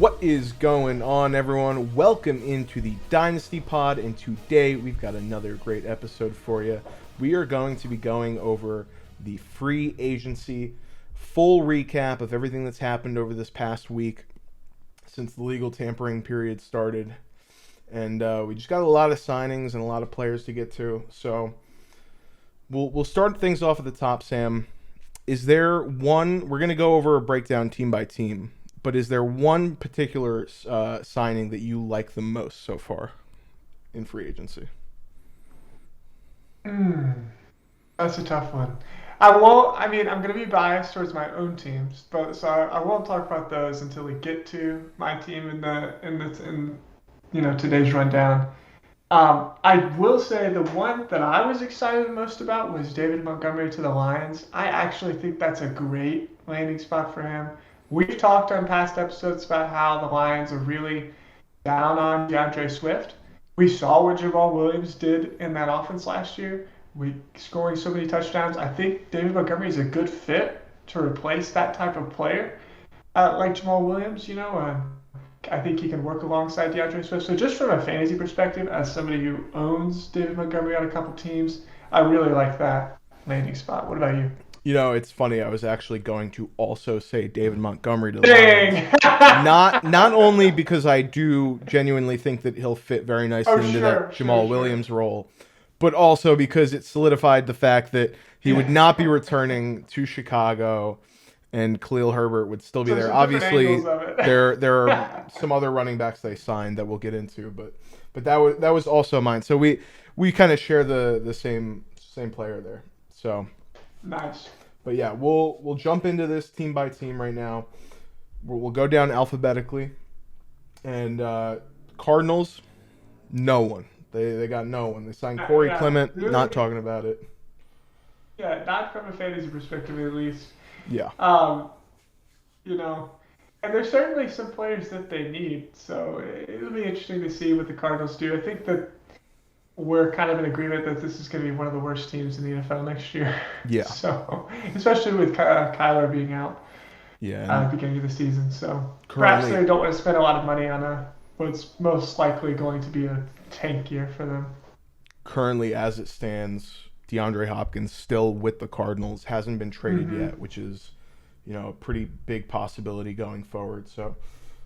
What is going on, everyone? Welcome into the Dynasty Pod, and today we've got another great episode for you. We are going to be going over the free agency, full recap of everything that's happened over this past week since the legal tampering period started. And we just got a lot of signings and a lot of players to get to. So we'll start things off at the top, Sam. Is there one, we're going to go over a breakdown team by team, but is there one particular signing that you like the most so far in free agency? That's a tough one. I'm going to be biased towards my own teams, but so I won't talk about those until we get to my team in today's rundown. I will say the one that I was excited the most about was David Montgomery to the Lions. I actually think that's a great landing spot for him. We've talked on past episodes about how the Lions are really down on DeAndre Swift. We saw what Jamal Williams did in that offense last year. We scoring so many touchdowns. I think David Montgomery is a good fit to replace that type of player, like Jamal Williams. I think he can work alongside DeAndre Swift. So just from a fantasy perspective, as somebody who owns David Montgomery on a couple teams, I really like that landing spot. What about you? You know, it's funny. I was actually going to also say David Montgomery to the Lions. Dang! Not only because I do genuinely think that he'll fit very nicely Oh, into sure, that Jamal sure. Williams role, but also because it solidified the fact that he would not be returning to Chicago, and Khalil Herbert would still be So there. some different Obviously, angles of it. there are some other running backs they signed that we'll get into, but that was also mine. So we kind of share the same player there. So. Nice. But yeah, we'll jump into this team by team right now. We'll go down alphabetically, and Cardinals, no one. They got no one. They signed Corey Yeah, Clement. really, Not talking about it. yeah, not from a fantasy perspective at least. Yeah, Um, you know, and there's certainly some players that they need. So it'll be interesting to see what the Cardinals do. I think that we're kind of in agreement that this is going to be one of the worst teams in the NFL next year. yeah, So, especially with Kyler being out yeah. at And the beginning of the season. So perhaps currently, they don't want to spend a lot of money on what's most likely going to be a tank year for them. currently as it stands, DeAndre Hopkins still with the Cardinals, hasn't been traded hmm yet, which is a pretty big possibility going forward. So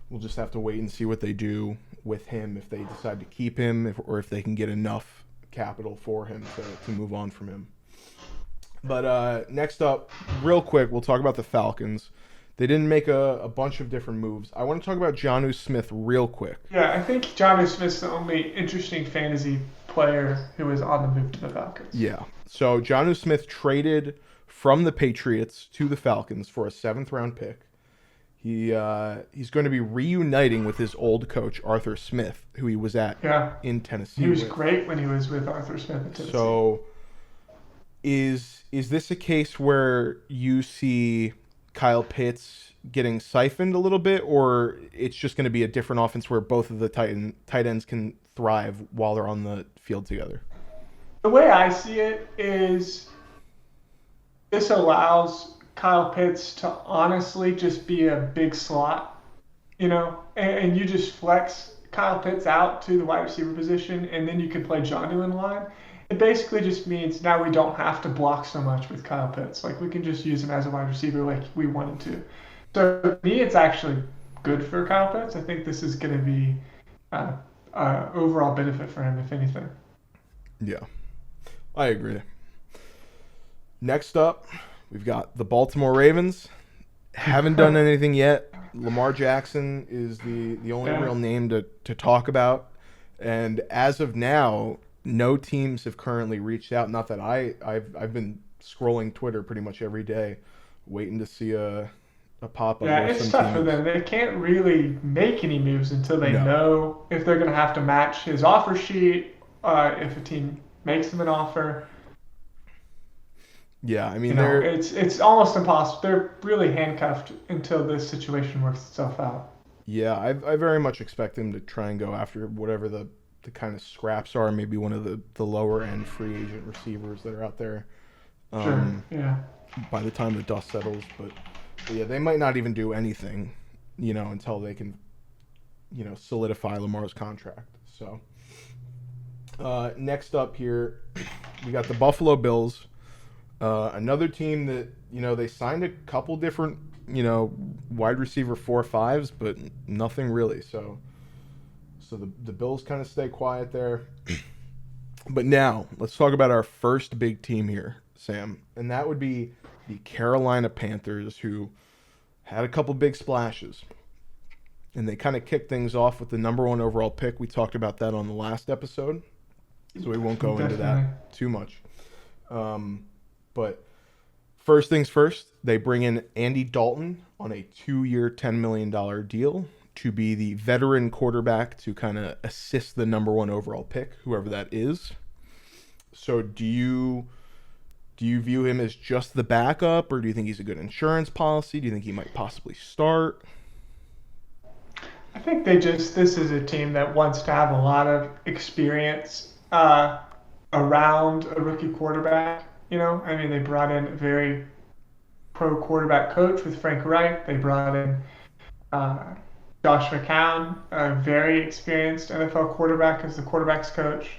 we'll just have to wait and see what they do with him, if they decide to keep him, or if they can get enough capital for him to move on from him. But next up, real quick, we'll talk about the Falcons. They didn't make a bunch of different moves. I want to talk about Jonnu Smith real quick. Yeah, I think John Smith's the only interesting fantasy player who is on the move to the Falcons. Yeah. So Jonnu Smith traded from the Patriots to the Falcons for a 7th-round pick. He's going to be reuniting with his old coach, Arthur Smith, who he was at Yeah, in Tennessee he was with. great when he was with Arthur Smith in Tennessee. So is this a case where you see Kyle Pitts getting siphoned a little bit, or it's just going to be a different offense where both of the tight ends can thrive while they're on the field together? The way I see it is this allows Kyle Pitts to honestly just be a big slot, and you just flex Kyle Pitts out to the wide receiver position, and then you can play Jonnu in line. It basically just means now we don't have to block so much with Kyle Pitts. Like, we can just use him as a wide receiver like we wanted to. So for me, it's actually good for Kyle Pitts. I think this is going to be overall benefit for him, if anything. Yeah, I agree. Next up, we've got the Baltimore Ravens. Haven't done anything yet. Lamar Jackson is the only Yeah. real name to talk about. And as of now, no teams have currently reached out. Not that I've been scrolling Twitter pretty much every day, waiting to see a pop up. Yeah, Where it's some tough for teams. them. They can't really make any moves until they No. know if they're going to have to match his offer sheet, if a team makes him an offer. Yeah, I mean they're It's almost impossible. They're really handcuffed until this situation works itself out. yeah. I very much expect him to try and go after whatever the kind of scraps are. Maybe one of the lower end free agent receivers that are out there. Sure. Yeah. By the time the dust settles, but yeah, they might not even do anything, until they can solidify Lamar's contract. So next up here, we got the Buffalo Bills, another team that they signed a couple different wide receiver 4-5s, but nothing really. So the Bills kind of stay quiet there. But now let's talk about our first big team here, Sam, and that would be the Carolina Panthers, who had a couple big splashes. And they kind of kicked things off with the number 1 overall pick. We talked about that on the last episode, so we won't go into that too much. But first things first, they bring in Andy Dalton on a 2-year, $10 million deal to be the veteran quarterback to kind of assist the number 1 overall pick, whoever that is. So do you view him as just the backup, or do you think he's a good insurance policy? Do you think he might possibly start? I think this is a team that wants to have a lot of experience around a rookie quarterback. I mean, they brought in a very pro quarterback coach with Frank Reich. They brought in Josh McCown, a very experienced NFL quarterback, as the quarterback's coach.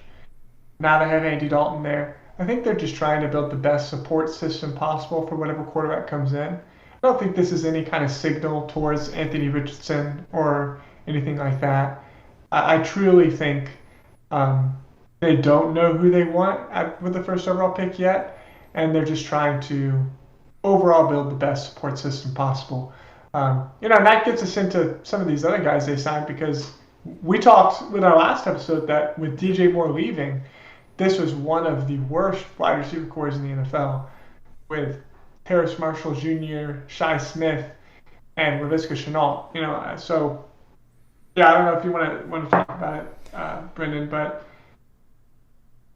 Now they have Andy Dalton there. I think they're just trying to build the best support system possible for whatever quarterback comes in. I don't think this is any kind of signal towards Anthony Richardson or anything like that. I truly think they don't know who they want with the first overall pick yet, and they're just trying to overall build the best support system possible. And that gets us into some of these other guys they signed, because we talked with our last episode that with DJ Moore leaving, this was one of the worst wide receiver cores in the NFL, with Terrace Marshall Jr., Shi Smith, and Laviska Shenault. So yeah, I don't know if you want to talk about it, Brendan, but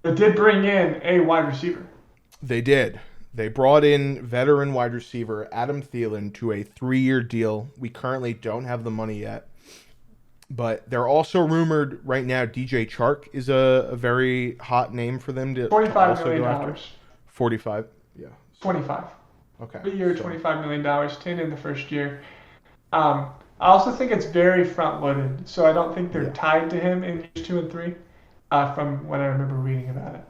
they did bring in a wide receiver. They did. They brought in veteran wide receiver Adam Thielen to a 3-year deal. We currently don't have the money yet, but they're also rumored right now DJ Chark is a very hot name for them to $45 million. 45, yeah. 25. Okay. 3-year, $25 million, 10 in the first year. I also think it's very front-loaded, so I don't think they're tied to him in years 2 and 3, from what I remember reading about it.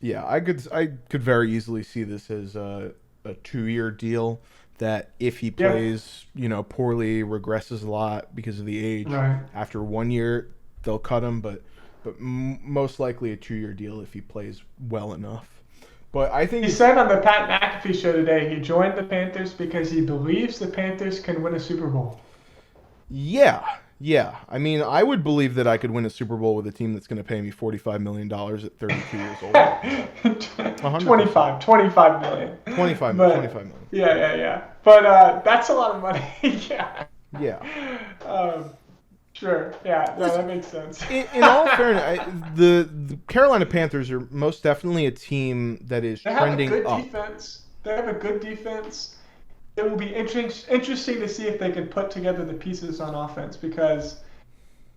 Yeah, I could very easily see this as a 2-year deal that if he plays, poorly, regresses a lot because of the age, right. After 1 year they'll cut him, but most likely a 2-year deal if he plays well enough. But I think he said on the Pat McAfee show today he joined the Panthers because he believes the Panthers can win a Super Bowl. Yeah. I mean, I would believe that I could win a Super Bowl with a team that's going to pay me $45 million at 32 years old. 25 million. 25 million. Yeah. But that's a lot of money. Yeah. Sure. Yeah. No, that makes sense. In all fairness, the Carolina Panthers are most definitely a team that is trending up. They have a good defense. It will be interesting to see if they can put together the pieces on offense, because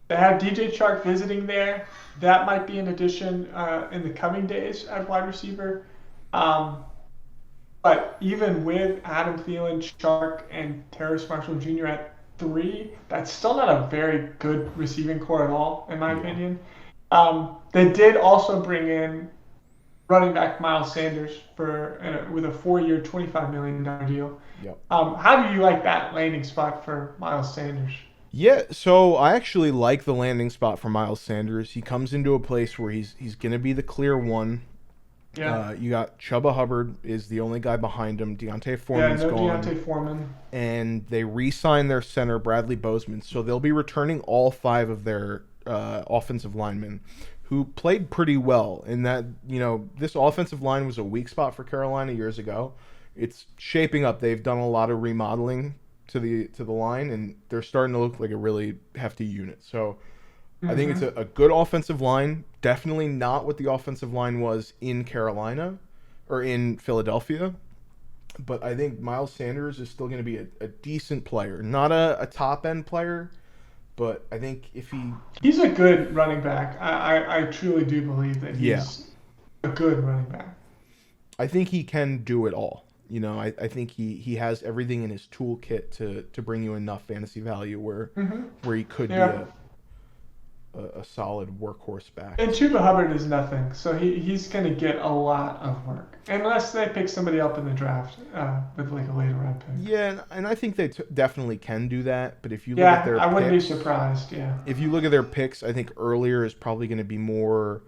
they have DJ Chark visiting there. That might be an addition in the coming days at wide receiver. But even with Adam Thielen, Chark, and Terrace Marshall Jr. at 3, that's still not a very good receiving core at all, in my opinion. They did also bring in running back Miles Sanders with a 4-year, $25 million deal. Yep. How do you like that landing spot for Miles Sanders? Yeah, so I actually like the landing spot for Miles Sanders. He comes into a place where he's going to be the clear one. Yeah. You got Chuba Hubbard is the only guy behind him. Deontay Foreman's gone. Deontay Foreman. And they re-signed their center, Bradley Bozeman. So they'll be returning all 5 of their offensive linemen, who played pretty well. In that, this offensive line was a weak spot for Carolina years ago. It's shaping up. They've done a lot of remodeling to the line, and they're starting to look like a really hefty unit. So I think it's a good offensive line. Definitely not what the offensive line was in Carolina or in Philadelphia. But I think Miles Sanders is still going to be a decent player. Not a top-end player, but I think if he's a good running back. I truly do believe that he's a good running back. I think he can do it all. I think he has everything in his toolkit to bring you enough fantasy value where he could be Yeah. a solid workhorse back. And Chuba Hubbard is nothing, so he's going to get a lot of work. Unless they pick somebody up in the draft with like a later round pick. Yeah, and I think they definitely can do that. But if you look Yeah, at their I wouldn't be picks, surprised, yeah. if you look at their picks, I think earlier is probably going to be more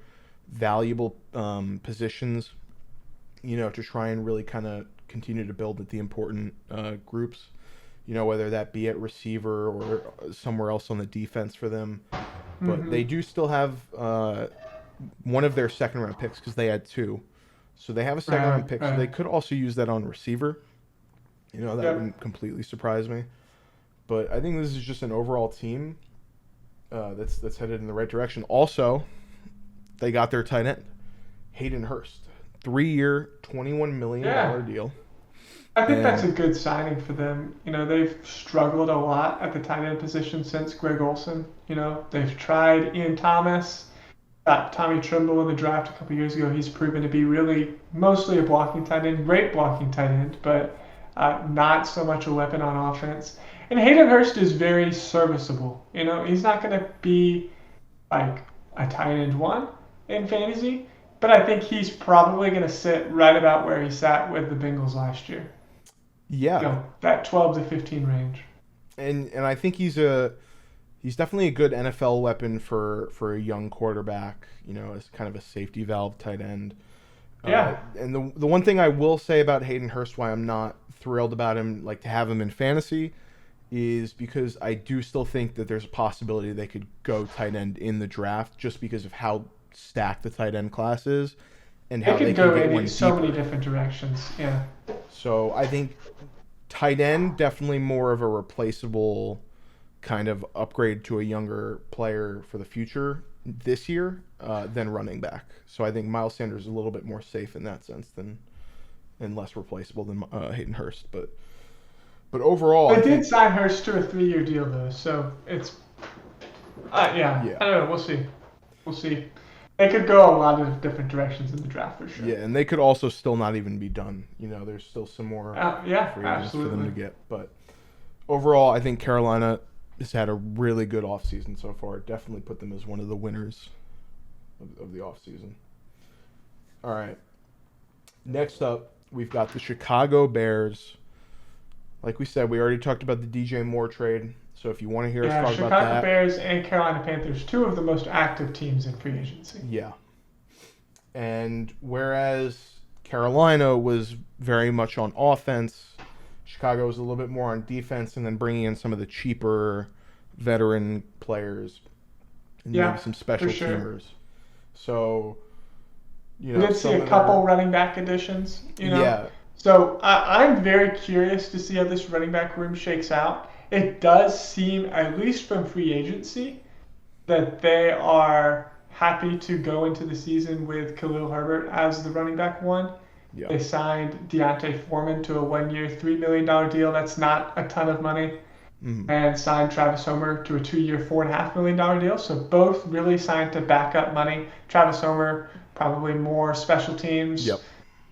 valuable positions, to try and really kind of continue to build at the important groups, whether that be at receiver or somewhere else on the defense for them. But they do still have one of their second round picks because they had two. So they have a second round pick. So they could also use that on receiver. That wouldn't completely surprise me. But I think this is just an overall team that's headed in the right direction. Also, they got their tight end, Hayden Hurst. 3-year, $21 million deal. I think that's a good signing for them. They've struggled a lot at the tight end position since Greg Olsen. They've tried Ian Thomas, got Tommy Trimble in the draft a couple years ago. He's proven to be really mostly a blocking tight end, great blocking tight end, but not so much a weapon on offense. And Hayden Hurst is very serviceable. He's not going to be like a tight end one in fantasy, but I think he's probably going to sit right about where he sat with the Bengals last year. Yeah, that 12 to 15 range. And I think he's definitely a good NFL weapon for a young quarterback. As kind of a safety valve tight end. Yeah. And the one thing I will say about Hayden Hurst, why I'm not thrilled about him, like to have him in fantasy, is because I do still think that there's a possibility they could go tight end in the draft just because of how stacked the tight end class is and how they can get one so deeper. many different directions. Yeah. So I think tight end definitely more of a replaceable kind of upgrade to a younger player for the future this year than running back. So I think Miles Sanders is a little bit more safe in that sense and less replaceable than Hayden Hurst. But overall, I did sign Hurst to a 3-year deal though, so it's yeah. I don't know. We'll see. They could go a lot of different directions in the draft for sure. Yeah, and they could also still not even be done. There's still some more free agents for them to get. But overall, I think Carolina has had a really good offseason so far. Definitely put them as one of the winners of the offseason. All right. Next up, we've got the Chicago Bears. Like we said, we already talked about the DJ Moore trade. So if you want to hear us talk about that. Chicago Bears and Carolina Panthers, two of the most active teams in free agency. Yeah. And whereas Carolina was very much on offense, Chicago was a little bit more on defense, and then bringing in some of the cheaper veteran players and maybe some special teamers. So, we did see a couple running back additions. Yeah. So I'm very curious to see how this running back room shakes out. It does seem, at least from free agency, that they are happy to go into the season with Khalil Herbert as the running back one. Yeah. They signed Deontay Foreman to a 1-year, $3 million deal. That's not a ton of money. Mm-hmm. And signed Travis Homer to a 2-year, $4.5 million deal. So both really signed to back up money. Travis Homer, probably more special teams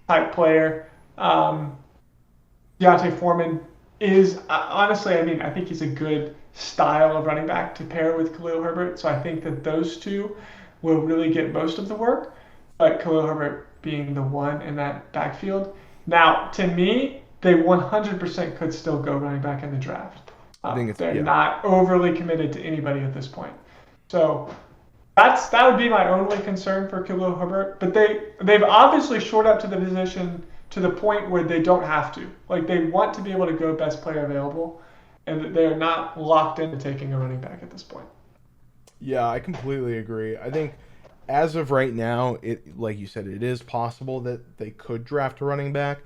type player. Deontay Foreman is, honestly, I think he's a good style of running back to pair with Khalil Herbert. So I think that those two will really get most of the work. But Khalil Herbert being the one in that backfield. Now, to me, they 100% could still go running back in the draft. They're not overly committed to anybody at this point. So that would be my only concern for Khalil Herbert. But they've obviously shored up to the position to the point where they don't have to. Like, they want to be able to go best player available, and they're not locked into taking a running back at this point. Yeah, I completely agree. I think as of right now, like you said, it is possible that they could draft a running back,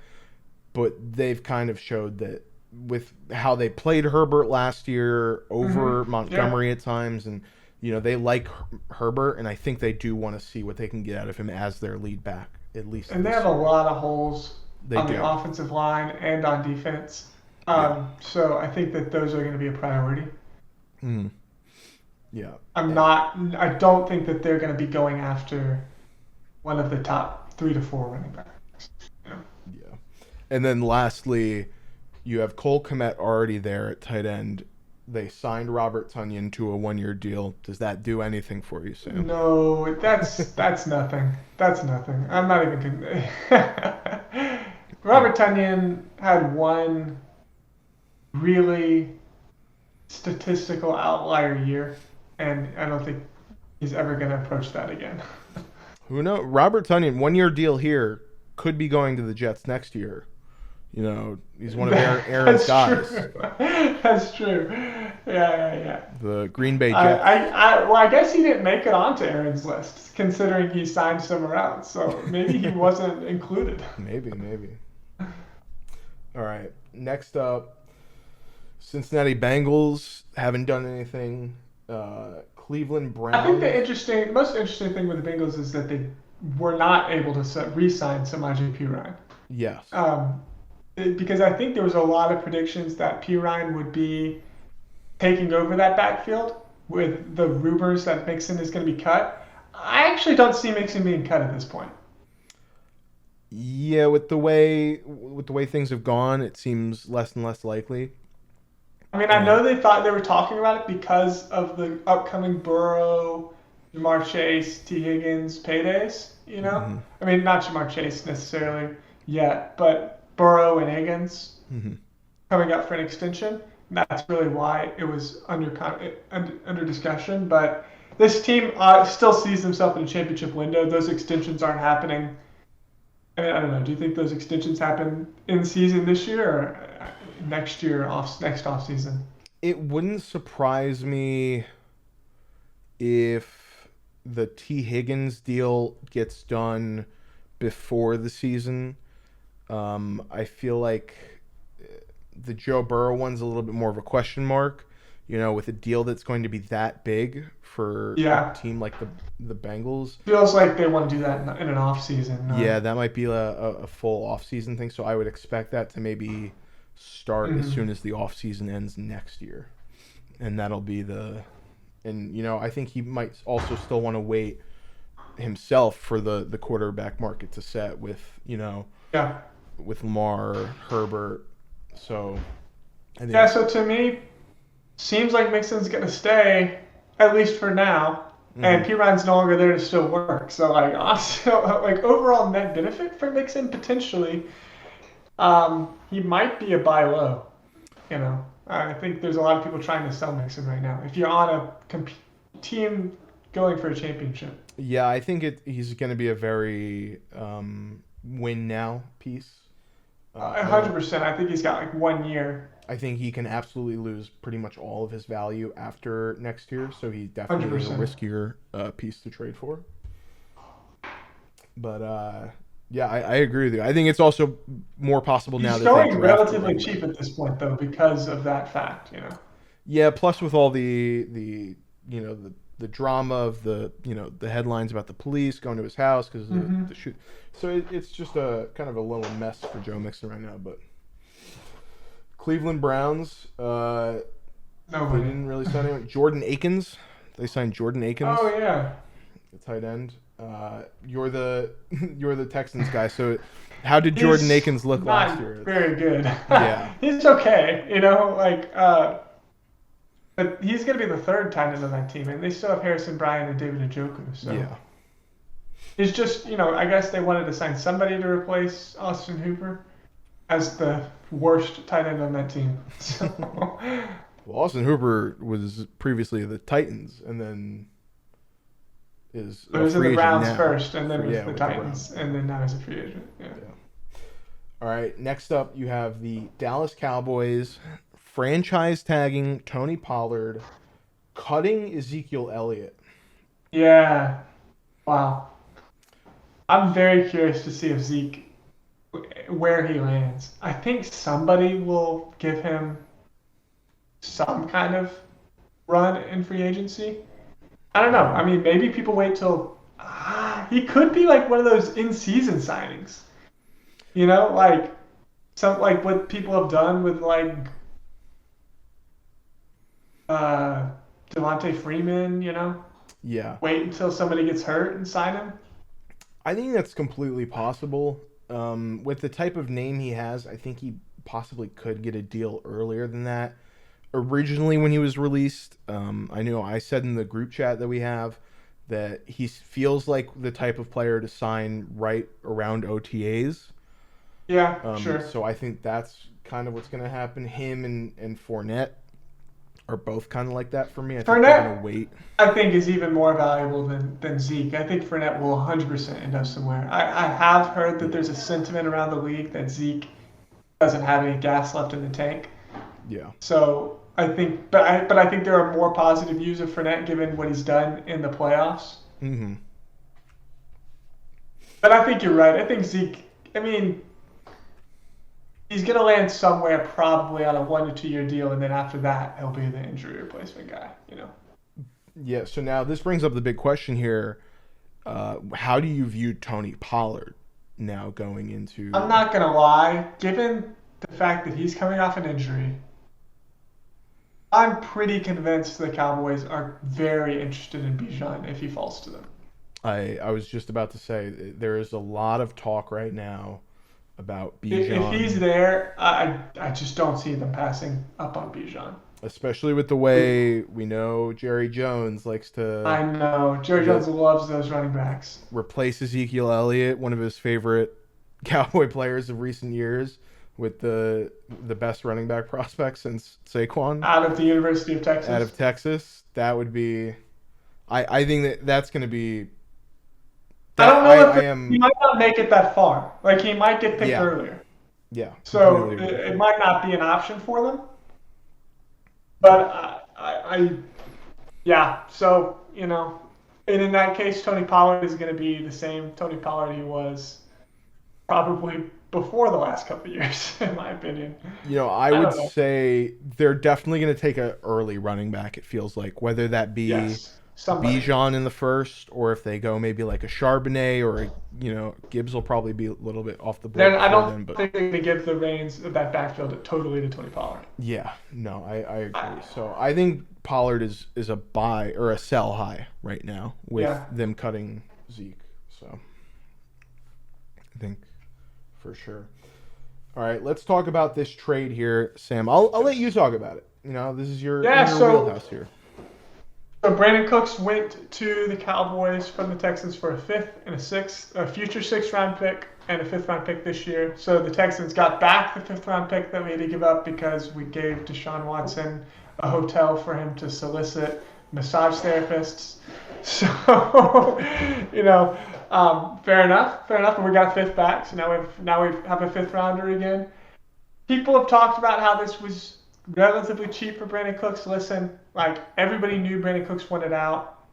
but they've kind of showed that with how they played Herbert last year over Montgomery at times, and they like Herbert, and I think they do want to see what they can get out of him as their lead back, at least. And they have a lot of holes on the offensive line and on defense. So I think that those are going to be a priority. Mm. Yeah. I don't think that they're going to be going after one of the top 3 to 4 running backs. Yeah. And then lastly, you have Cole Kmet already there at tight end. They signed Robert Tonyan to a 1-year deal. Does that do anything for you, Sam? No, that's nothing. That's nothing. I'm not even Robert Tunyon had one really statistical outlier year, and I don't think he's ever going to approach that again. Who knows? Robert Tonyan, 1-year deal here, could be going to the Jets next year. He's one of Aaron's guys. True. That's true. Yeah. The Green Bay Jets. I guess he didn't make it onto Aaron's list, considering he signed somewhere else. So maybe he wasn't included. Maybe. All right. Next up, Cincinnati Bengals haven't done anything. Cleveland Browns. I think the most interesting thing with the Bengals is that they were not able to re-sign Samaje Perine. Yes. Because I think there was a lot of predictions that Perine would be taking over that backfield with the rumors that Mixon is going to be cut. I actually don't see Mixon being cut at this point. Yeah, with the way things have gone, it seems less and less likely. I mean, I know they thought they were talking about it because of the upcoming Burrow, Jamar Chase, T. Higgins paydays, Mm-hmm. I mean, not Jamar Chase necessarily yet, but Burrow and Higgins coming up for an extension. That's really why it was under discussion. But this team still sees themselves in a championship window. Those extensions aren't happening. I mean, I don't know. Do you think those extensions happen in season this year or next year, next off season? It wouldn't surprise me if the T. Higgins deal gets done before the season. I feel like the Joe Burrow one's a little bit more of a question mark, with a deal that's going to be that big for a team like the Bengals. Feels like they want to do that in an off season. Yeah, that might be a full off season thing. So I would expect that to maybe start as soon as the off season ends next year, and that'll be I think he might also still want to wait himself for the quarterback market to set with with Lamar, Herbert. So I think so to me, seems like Mixon's gonna stay at least for now, and Perine's no longer there to still work. So overall net benefit for Mixon potentially, he might be a buy low. I think there's a lot of people trying to sell Mixon right now. If you're on a team going for a championship. Yeah, I think he's going to be a very win now piece. 100%. I think he's got 1 year. I think he can absolutely lose pretty much all of his value after next year, so he definitely is a riskier piece to trade for. But I agree with you. I think it's also more possible now. He's going relatively cheap at this point, though, because of that fact. Yeah. Plus, with all the drama of the headlines about the police going to his house because of the shoot. So it's just a kind of a little mess for Joe Mixon right now. But Cleveland Browns, they didn't really sign anyone. Jordan Akins, they signed Jordan Akins. Oh yeah, the tight end. You're the Texans guy. So how did Jordan Akins look last year? Very good. Yeah, he's okay. But he's going to be the third tight end on that team, and they still have Harrison Bryant and David Njoku. So yeah, it's just I guess they wanted to sign somebody to replace Austin Hooper as the worst tight end on that team. So. Well, Austin Hooper was previously the Titans, and then is it was in the Browns now. first, and then with the Titans, and then now he's a free agent. Yeah. All right. Next up, you have the Dallas Cowboys franchise tagging Tony Pollard, cutting Ezekiel Elliott. Yeah. Wow. I'm very curious to see if Zeke, where he lands. I think somebody will give him some kind of run in free agency. I don't know. I mean, maybe people wait till he could be like one of those in-season signings. Like what people have done with Devontae Freeman, Yeah. Wait until somebody gets hurt and sign him. I think that's completely possible. With the type of name he has, I think he possibly could get a deal earlier than that. Originally, when he was released, I know I said in the group chat that we have that he feels like the type of player to sign right around OTAs. Yeah, sure. So I think that's kind of what's going to happen. Him and Fournette are both kind of like that for me. I think they're going Fournette, to wait. I think, is even more valuable than Zeke. I think Fournette will 100% end up somewhere. I have heard that there's a sentiment around the league that Zeke doesn't have any gas left in the tank. Yeah. So I think, but I think there are more positive views of Fournette given what he's done in the playoffs. Mm-hmm. But I think you're right. I think Zeke. I mean, he's going to land somewhere probably on a 1 to 2 year deal, and then after that, he'll be the injury replacement guy. Yeah. So now this brings up the big question here. How do you view Tony Pollard now going into? I'm not going to lie. Given the fact that he's coming off an injury, I'm pretty convinced the Cowboys are very interested in Bijan if he falls to them. I was just about to say there is a lot of talk right now about If Bijan, he's there, I just don't see them passing up on Bijan. especially with the way we know Jerry Jones likes I to know. Jerry Jones loves those running backs. replace Ezekiel Elliott, one of his favorite Cowboy players of recent years, with the best running back prospect since Saquon Out of the University of Texas. out of Texas. That would be. I think that's going to be. I don't know if I am. he might not make it that far. Like, he might get picked Yeah. earlier. Yeah. So completely agree. it might not be an option for them. But yeah. So, and in that case, Tony Pollard is going to be the same Tony Pollard he was probably before the last couple of years, in my opinion. I don't would know. say they're definitely going to take an early running back, it feels like, whether that be Yes, somebody. Bijan in the first, or if they go maybe like a Charbonnet, or Gibbs will probably be a little bit off the board. Then I before don't then, but think they're going to give the reins of that backfield totally to Tony Pollard. yeah, no, I agree. So I think Pollard is a buy or a sell high right now with Yeah. them cutting Zeke. So I think for sure. All right, let's talk about this trade here, Sam. I'll let you talk about it. This is your wheelhouse here. So Brandon Cooks went to the Cowboys from the Texans for a fifth and a future sixth-round pick and a fifth-round pick this year. So the Texans got back the fifth-round pick that we had to give up because we gave Deshaun Watson a hotel for him to solicit massage therapists. So, fair enough. And we got fifth back. So now we have a fifth-rounder again. People have talked about how this was relatively cheap for Brandon Cooks. Listen, like, everybody knew Brandon Cooks wanted out.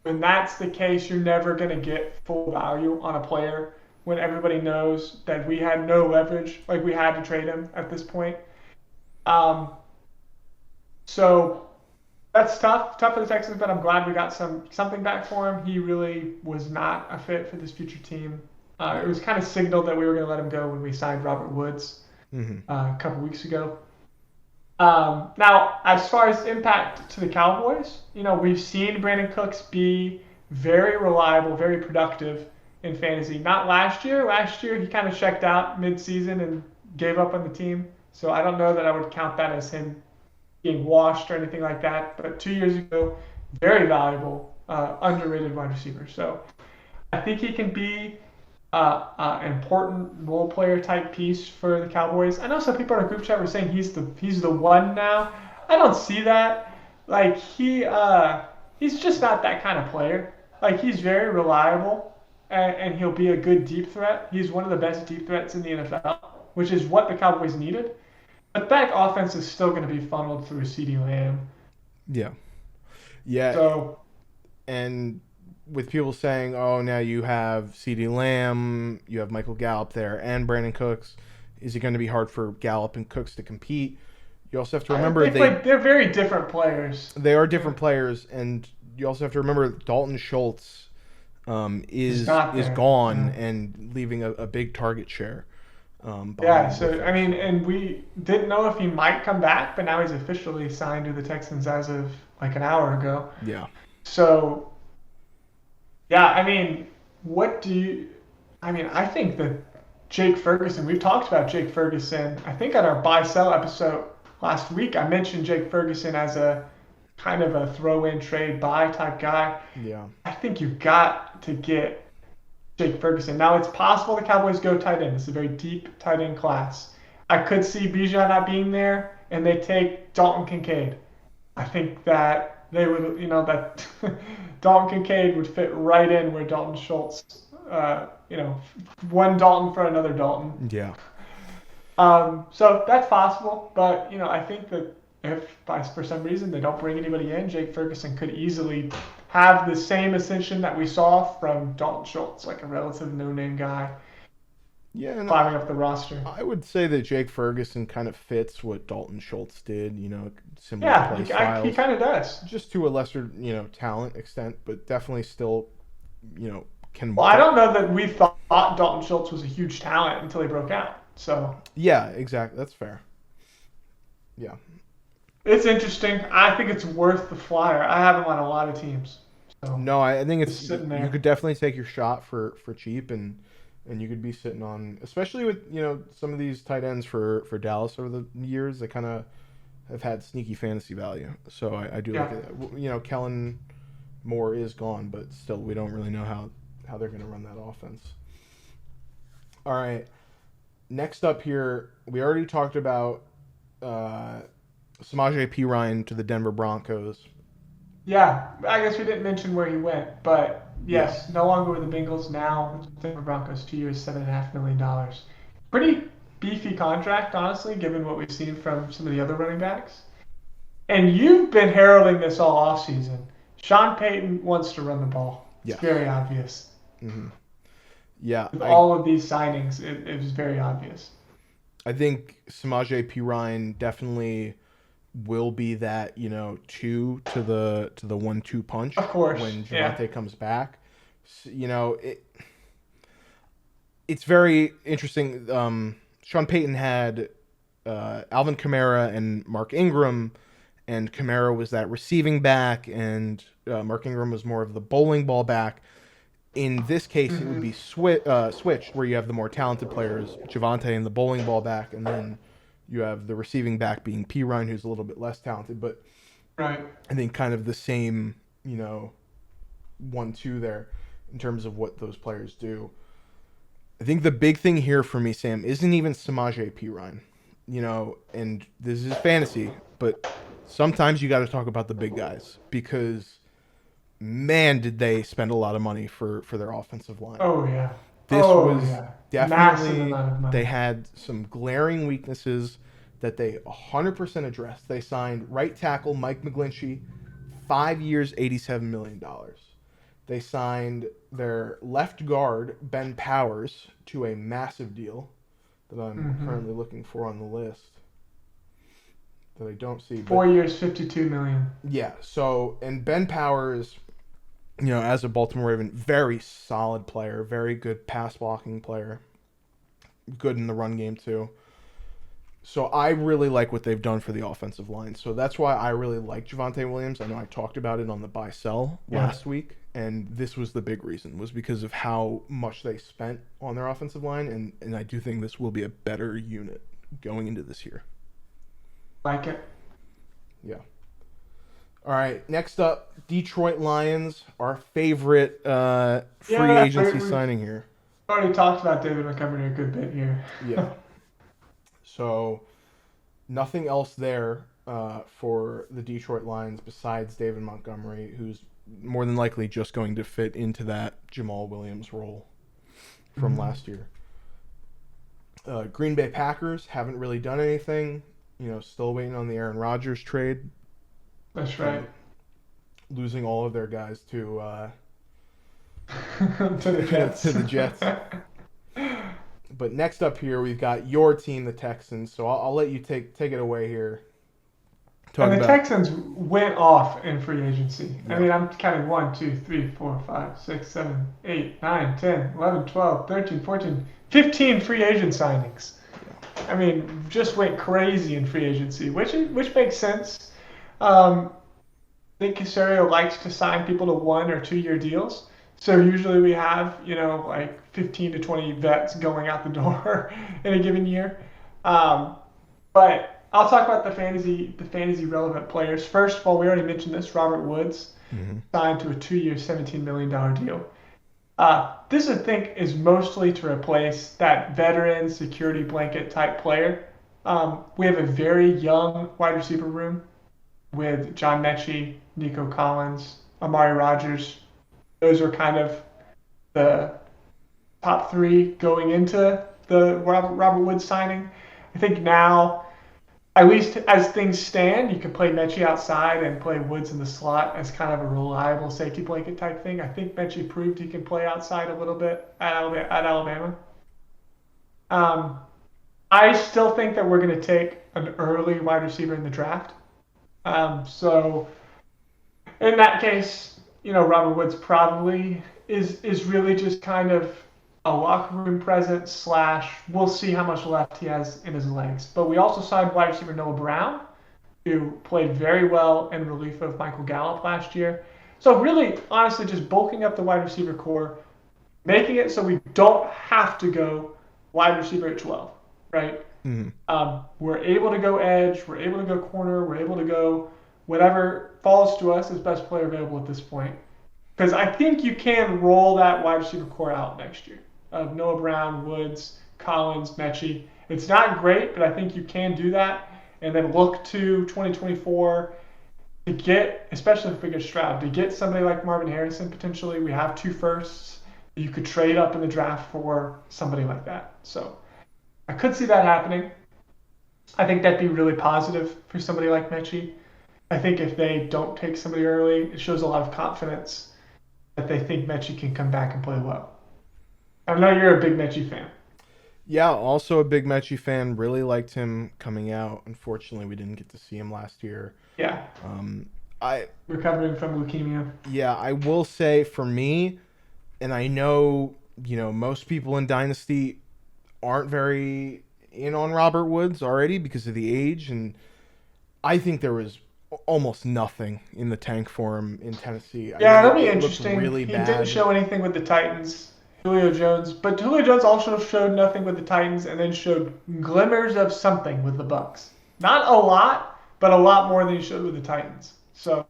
When that's the case, you're never going to get full value on a player when everybody knows that we had no leverage, like we had to trade him at this point. So that's tough for the Texans, but I'm glad we got something back for him. He really was not a fit for this future team. It was kind of signaled that we were going to let him go when we signed Robert Woods a couple weeks ago. Now, as far as impact to the Cowboys, we've seen Brandon Cooks be very reliable, very productive in fantasy. Not last year. Last year, he kind of checked out mid-season and gave up on the team. So I don't know that I would count that as him being washed or anything like that. But 2 years ago, very valuable, underrated wide receiver. So I think he can be an important role player type piece for the Cowboys. I know some people in our group chat were saying he's the one now. I don't see that. Like, he's just not that kind of player. Like, he's very reliable and he'll be a good deep threat. He's one of the best deep threats in the NFL, which is what the Cowboys needed. But that offense is still going to be funneled through CeeDee Lamb. Yeah. So, and with people saying, "Oh, now you have CeeDee Lamb, you have Michael Gallup there, and Brandon Cooks. Is it going to be hard for Gallup and Cooks to compete?" You also have to remember they're very different players. They are different players, and you also have to remember Dalton Schultz is gone and leaving a big target share. And we didn't know if he might come back, but now he's officially signed to the Texans as of like an hour ago. Yeah. So, yeah, I think that Jake Ferguson. We've talked about Jake Ferguson. I think on our buy-sell episode last week, I mentioned Jake Ferguson as a kind of a throw-in trade buy type guy. Yeah. I think you've got to get Jake Ferguson. Now, it's possible the Cowboys go tight end. It's a very deep tight end class. I could see Bijan not being there, and they take Dalton Kincaid. I think that they would, that Dalton Kincaid would fit right in where Dalton Schultz, one Dalton for another Dalton. Yeah. So that's possible, but I think that if for some reason they don't bring anybody in, Jake Ferguson could easily have the same ascension that we saw from Dalton Schultz, like a relative no-name guy. Yeah, climbing up the roster. I would say that Jake Ferguson kind of fits what Dalton Schultz did, similar play styles. He kind of does. Just to a lesser, talent extent, but definitely still, can. Well, I don't know that we thought Dalton Schultz was a huge talent until he broke out. So. Yeah, exactly. That's fair. Yeah. It's interesting. I think it's worth the flyer. I have him on a lot of teams. So no, I think it's sitting there. You could definitely take your shot for cheap and you could be sitting on, especially with some of these tight ends for Dallas over the years. They kind of have had sneaky fantasy value. So I do like it. Kellen Moore is gone, but still we don't really know how they're going to run that offense. All right, next up here, we already talked about Samaje Perine to the Denver Broncos. Yeah, I guess we didn't mention where he went, but yes, no longer with the Bengals, now with the Denver Broncos, 2 years, $7.5 million. Pretty beefy contract, honestly, given what we've seen from some of the other running backs. And you've been heralding this all offseason. Sean Payton wants to run the ball. It's very obvious. Mm-hmm. Yeah. With all of these signings, it was very obvious. I think Samaje Perine definitely will be that 2 to the 1-2 punch. Of course, when Javonte comes back. It's very interesting. Sean Payton had Alvin Kamara and Mark Ingram, and Kamara was that receiving back, and Mark Ingram was more of the bowling ball back. In this case, it would be switched, where you have the more talented players, Javonte and the bowling ball back, and then you have the receiving back being Perine, who's a little bit less talented, but right. I think kind of the same, 1-2 there in terms of what those players do. I think the big thing here for me, Sam, isn't even Samaje Perine, and this is fantasy, but sometimes you got to talk about the big guys because, man, did they spend a lot of money for their offensive line. Oh, yeah. This was definitely, they had some glaring weaknesses that they 100% addressed. They signed right tackle Mike McGlinchey, 5 years, $87 million. They signed their left guard, Ben Powers, to a massive deal that I'm currently looking for on the list that I don't see. 4 years, $52 million. Yeah, so, and Ben Powers, as a Baltimore Raven, very solid player, very good pass blocking player, good in the run game too. So I really like what they've done for the offensive line. So that's why I really like Javonte Williams. I know I talked about it on the buy-sell last week, and this was the big reason, was because of how much they spent on their offensive line, and I do think this will be a better unit going into this year. Like it. Yeah. All right, next up, Detroit Lions, our favorite free agency signing here. Already talked about David Montgomery a good bit here. Yeah. So, nothing else there for the Detroit Lions besides David Montgomery, who's more than likely just going to fit into that Jamal Williams role from last year. Green Bay Packers haven't really done anything. Still waiting on the Aaron Rodgers trade. That's right. Losing all of their guys to the Jets. to the Jets. But next up here, we've got your team, the Texans. So I'll let you take it away here. Texans went off in free agency. Yeah. I mean, I'm counting 1, 2, 3, 4, 5, 6, 7, 8, 9, 10, 11, 12, 13, 14, 15 free agent signings. I mean, just went crazy in free agency, which makes sense. I think Casario likes to sign people to 1 or 2 year deals. So usually we have, like 15 to 20 vets going out the door in a given year. Um, but I'll talk about the fantasy relevant players. First of all, we already mentioned this. Robert Woods Hmm. signed to a 2-year, $17 million deal. This, I think, is mostly to replace that veteran security blanket type player. We have a very young wide receiver room with John Mechie, Nico Collins, Amari Rogers. Those are kind of the top three going into the Robert Woods signing. I think now, at least as things stand, you can play Mechie outside and play Woods in the slot as kind of a reliable safety blanket type thing. I think Mechie proved he can play outside a little bit at Alabama. Um, I still think that we're going to take an early wide receiver in the draft. So in that case, Robert Woods probably is really just kind of a locker room presence slash we'll see how much left he has in his legs. But we also signed wide receiver Noah Brown, who played very well in relief of Michael Gallup last year. So really, honestly, just bulking up the wide receiver core, making it so we don't have to go wide receiver at 12, right? Hmm. We're able to go edge, we're able to go corner, we're able to go whatever falls to us as best player available at this point. Because I think you can roll that wide receiver core out next year of Noah Brown, Woods, Collins, Mechie. It's not great, but I think you can do that. And then look to 2024 to get, especially if we get Stroud, to get somebody like Marvin Harrison potentially. We have 2 firsts. You could trade up in the draft for somebody like that. So I could see that happening. I think that'd be really positive for somebody like Mechie. I think if they don't take somebody early, it shows a lot of confidence that they think Mechie can come back and play well. I know you're a big Mechie fan. Yeah, also a big Mechie fan. Really liked him coming out. Unfortunately, we didn't get to see him last year. Yeah, Um, I recovering from leukemia. Yeah, I will say for me, and I know most people in Dynasty aren't very in on Robert Woods already because of the age, and I think there was almost nothing in the tank for him in Tennessee. I Yeah, think that'll be it looked interesting. really He didn't bad. show anything with the Titans. Julio Jones, but Julio Jones also showed nothing with the Titans, and then showed glimmers of something with the Bucks. Not a lot, but a lot more than he showed with the Titans. So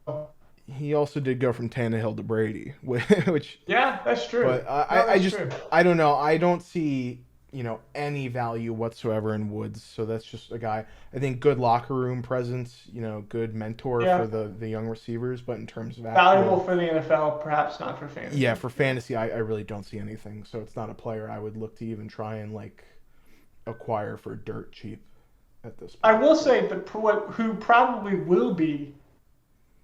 He also did go from Tannehill to Brady, which, yeah, that's true. but No, I that's just true. I don't know. I don't see any value whatsoever in Woods. So that's just a guy. I think good locker room presence. Good mentor for Yeah, the young receivers. But in terms of valuable actual, for the NFL, perhaps not for yeah, fantasy. for fantasy, I really don't see anything. So it's not a player I would look to even try and like acquire for dirt cheap at this I point. will say that who probably will be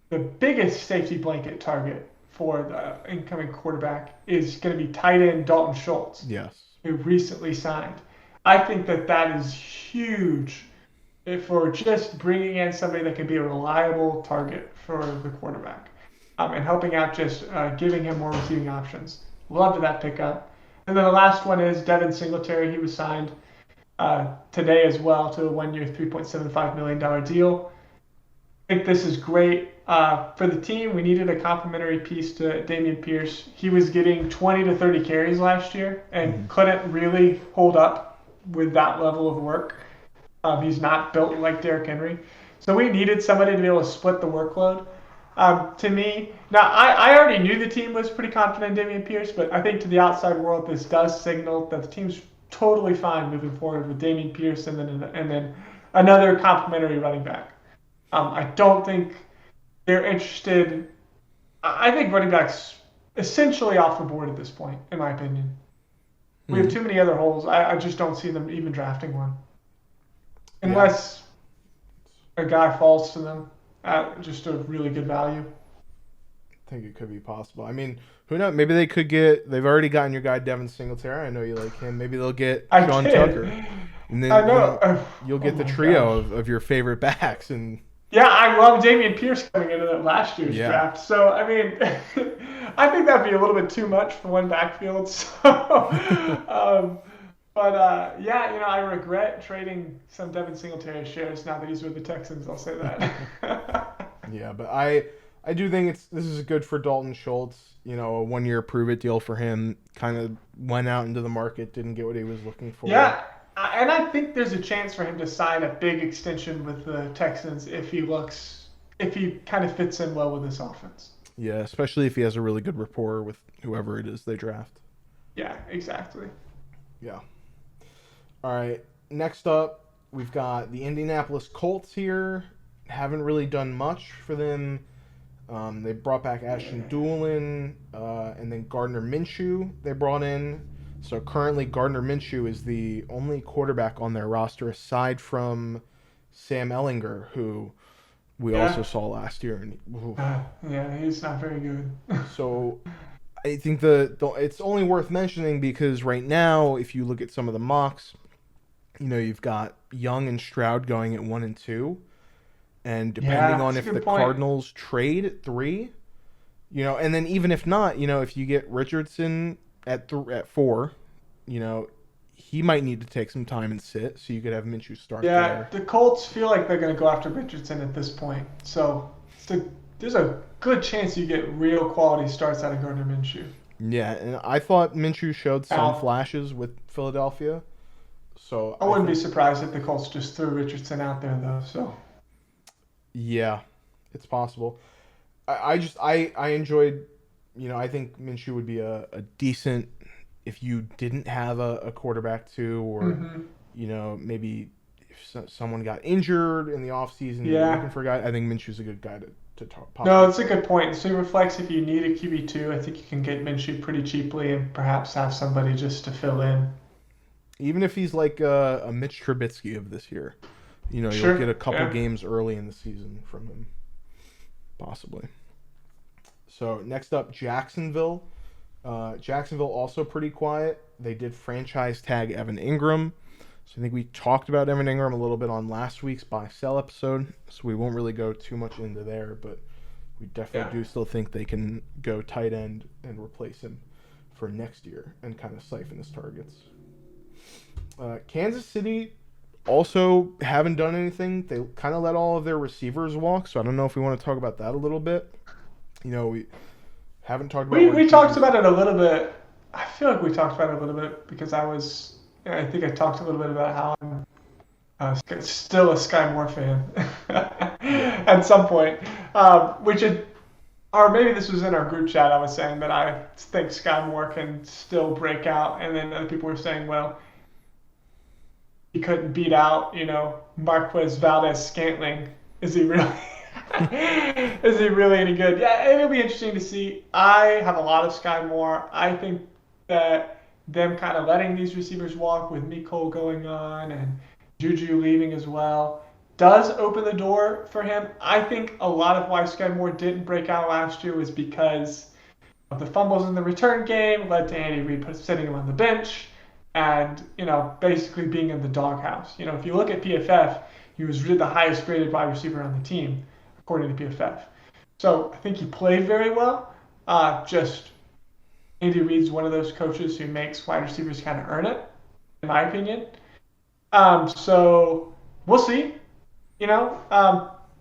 the biggest safety blanket target for the incoming quarterback is going to be tight end Dalton Schultz, Yes. who recently signed. I think that is huge for just bringing in somebody that can be a reliable target for the quarterback, and helping out just giving him more receiving options. Love that pickup. And then the last one is Devin Singletary. He was signed today as well to a 1-year, $3.75 million deal. I think this is great for the team. We needed a complementary piece to Dameon Pierce. He was getting 20 to 30 carries last year and Hmm. couldn't really hold up with that level of work. He's not built like Derrick Henry. So we needed somebody to be able to split the workload. To me, now I already knew the team was pretty confident in Dameon Pierce, but I think to the outside world, this does signal that the team's totally fine moving forward with Dameon Pierce and then another complementary running back. I don't think they're interested. I think running backs essentially off the board at this point, in my opinion. We have Hmm. too many other holes. I just don't see them even drafting one Yeah. unless a guy falls to them at just a really good value. I think it could be possible. I mean, who knows? Maybe they could get. They've already gotten your guy Devin Singletary. I know you like him. Maybe they'll get I Sean did. Tucker, and I then know. you'll Oh get the my trio gosh. of your favorite backs. And Yeah, I love Dameon Pierce coming into that last year's yeah, draft. So I mean, I think that'd be a little bit too much for one backfield. Yeah, I regret trading some Devin Singletary shares now that he's with the Texans. I'll say that. yeah. But I I do think this is good for Dalton Schultz. You know, a 1-year prove-it deal for him. Kind of went out into the market, didn't get what he was looking for. Yeah, and I think there's a chance for him to sign a big extension with the Texans if he kind of fits in well with this offense. Yeah, especially if he has a really good rapport with whoever it is they draft. Yeah, exactly. Yeah. All right. Next up, we've got the Indianapolis Colts here. Haven't really done much for them. They brought back Ashton Doolin, and then Gardner Minshew they brought in. So currently, Gardner Minshew is the only quarterback on their roster aside from Sam Ellinger, who we also saw last year. And yeah, he's not very good. so I think the it's only worth mentioning because right now, if you look at some of the mocks, you know you've got Young and Stroud going at 1 and 2. And depending on if the Cardinals trade at 3, you know, and then even if not, you know, if you get Richardson at 4, you know, he might need to take some time and sit, so you could have Minshew start there. Yeah, the Colts feel like they're going to go after Richardson at this point. So there's a good chance you get real quality starts out of Gardner Minshew. Yeah, and I thought Minshew showed some flashes with Philadelphia. So I wouldn't be surprised if the Colts just threw Richardson out there, though. So. Yeah, it's possible. I enjoyed, you know, I think Minshew would be a decent if you didn't have a quarterback too, or you know, maybe if someone got injured in the offseason, you're looking for a guy. I think Minshew's a good guy to talk. No, it's a good point. Super flex, if you need a QB2, I think you can get Minshew pretty cheaply and perhaps have somebody just to fill in. Even if he's like a Mitch Trubisky of this year. You know, you'll get a couple games early in the season from him, possibly. So next up, Jacksonville. Jacksonville also pretty quiet. They did franchise tag Evan Ingram. So I think we talked about Evan Ingram a little bit on last week's buy-sell episode. So we won't really go too much into there, but we definitely do still think they can go tight end and replace him for next year and kind of siphon his targets. Kansas City also haven't done anything. They kind of let all of their receivers walk, so I don't know if we want to talk about that a little bit. You know, we haven't talked about... We talked about it a little bit. I feel like we talked about it a little bit because I think I talked a little bit about how I'm still a Sky Moore fan at some point. Or maybe this was in our group chat, I was saying that I think Sky Moore can still break out, and then other people were saying, well, he couldn't beat out, you know, Marquez Valdez-Scantling. Is he really any good? Yeah, it'll be interesting to see. I have a lot of Sky Moore. I think that them kind of letting these receivers walk with Mecole going on and Juju leaving as well does open the door for him. I think a lot of why Sky Moore didn't break out last year was because of the fumbles in the return game led to Andy Reid sitting him on the bench. And, you know, basically being in the doghouse. You know, if you look at PFF, he was really the highest graded wide receiver on the team, according to PFF. So I think he played very well. Just Andy Reid's one of those coaches who makes wide receivers kind of earn it, in my opinion. So we'll see, you know.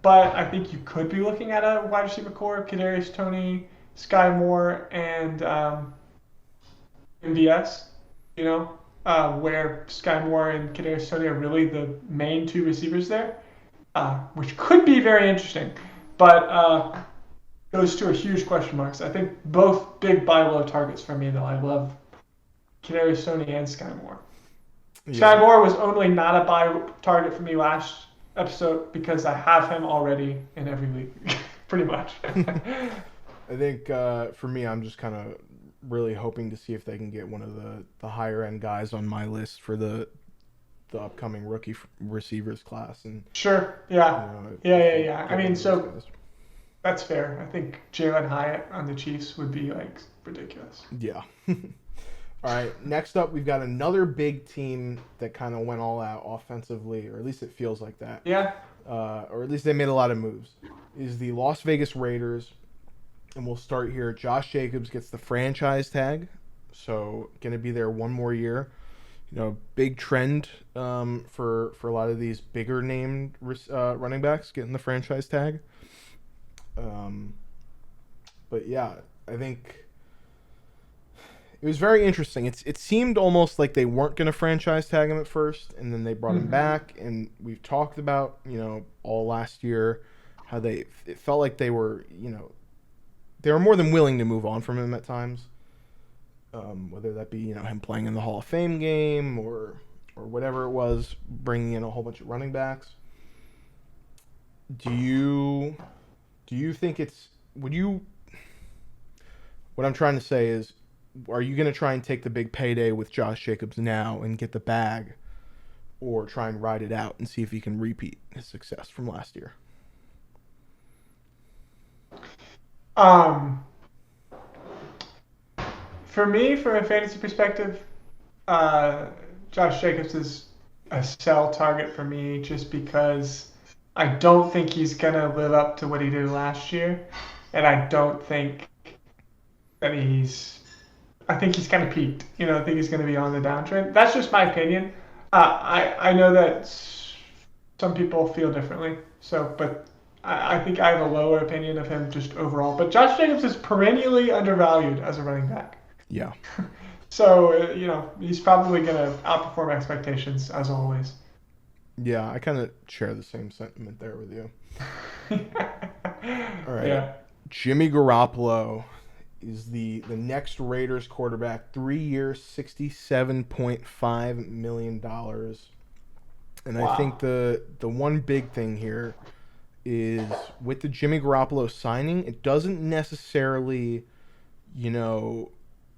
But I think you could be looking at a wide receiver core, Kadarius Toney, Sky Moore, and MVS, you know. Where Sky Moore and Kadarius Toney are really the main two receivers there, which could be very interesting. But those two are huge question marks. I think both big buy low targets for me, though. I love Kadarius Toney and Sky Moore. Yeah. Sky Moore was only not a buy target for me last episode because I have him already in every league, pretty much. I think for me, I'm just kind of really hoping to see if they can get one of the higher end guys on my list for the upcoming rookie receivers class. And sure, yeah, you know, yeah. I mean, so that's fair. I think Jalen Hyatt on the Chiefs would be like ridiculous. Yeah. All right. Next up, we've got another big team that kind of went all out offensively, or at least it feels like that. Yeah. Or at least they made a lot of moves. Is the Las Vegas Raiders. And we'll start here. Josh Jacobs gets the franchise tag, so going to be there one more year. You know, big trend for a lot of these bigger named running backs getting the franchise tag. But yeah, I think it was very interesting. It seemed almost like they weren't going to franchise tag him at first, and then they brought him Mm-hmm. back. And we've talked about all last year how it felt like they were they were more than willing to move on from him at times. Whether that be him playing in the Hall of Fame game or whatever it was, bringing in a whole bunch of running backs. Do you think what I'm trying to say is, are you going to try and take the big payday with Josh Jacobs now and get the bag, or try and ride it out and see if he can repeat his success from last year? Um, for me, from a fantasy perspective, uh, Josh Jacobs is a sell target for me just because I don't think he's gonna live up to what he did last year, and I don't think that I think he's kind of peaked. I think he's going to be on the downtrend. That's just my opinion. I know that some people feel differently. So, but I think I have a lower opinion of him just overall. But Josh Jacobs is perennially undervalued as a running back. Yeah. So he's probably going to outperform expectations as always. Yeah, I kind of share the same sentiment there with you. All right. Yeah. Jimmy Garoppolo is the next Raiders quarterback, 3 years, $67.5 million. And Wow. I think the one big thing here is with the Jimmy Garoppolo signing, it doesn't necessarily,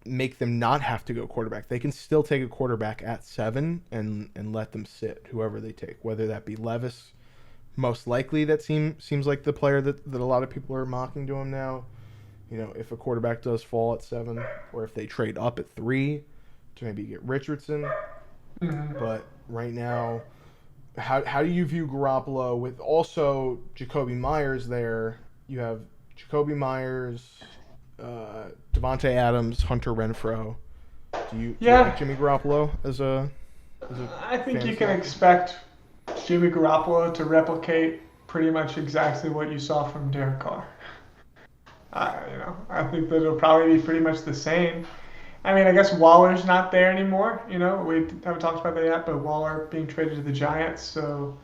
make them not have to go quarterback. They can still take a quarterback at 7 and let them sit, whoever they take, whether that be Levis. Most likely that seems like the player that a lot of people are mocking to him now. If a quarterback does fall at 7, or if they trade up at 3 to maybe get Richardson. Mm-hmm. But right now, how do you view Garoppolo with also Jacoby Myers there? You have Jacoby Myers, Devontae Adams, Hunter Renfrow. Do you like Jimmy Garoppolo as a I think you fantasy can option? expect Jimmy Garoppolo to replicate pretty much exactly what you saw from Derek Carr. I think that it'll probably be pretty much the same. I mean, I guess Waller's not there anymore. We haven't talked about that yet, but Waller being traded to the Giants, so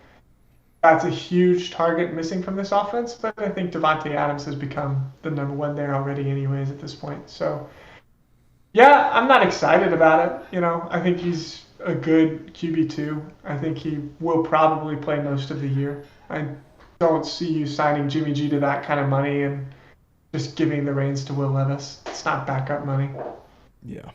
that's a huge target missing from this offense. But I think Devontae Adams has become the number one there already, anyways, at this point. So, yeah, I'm not excited about it. I think he's a good QB2. I think he will probably play most of the year. I don't see you signing Jimmy G to that kind of money and just giving the reins to Will Levis. It's not backup money. Yeah.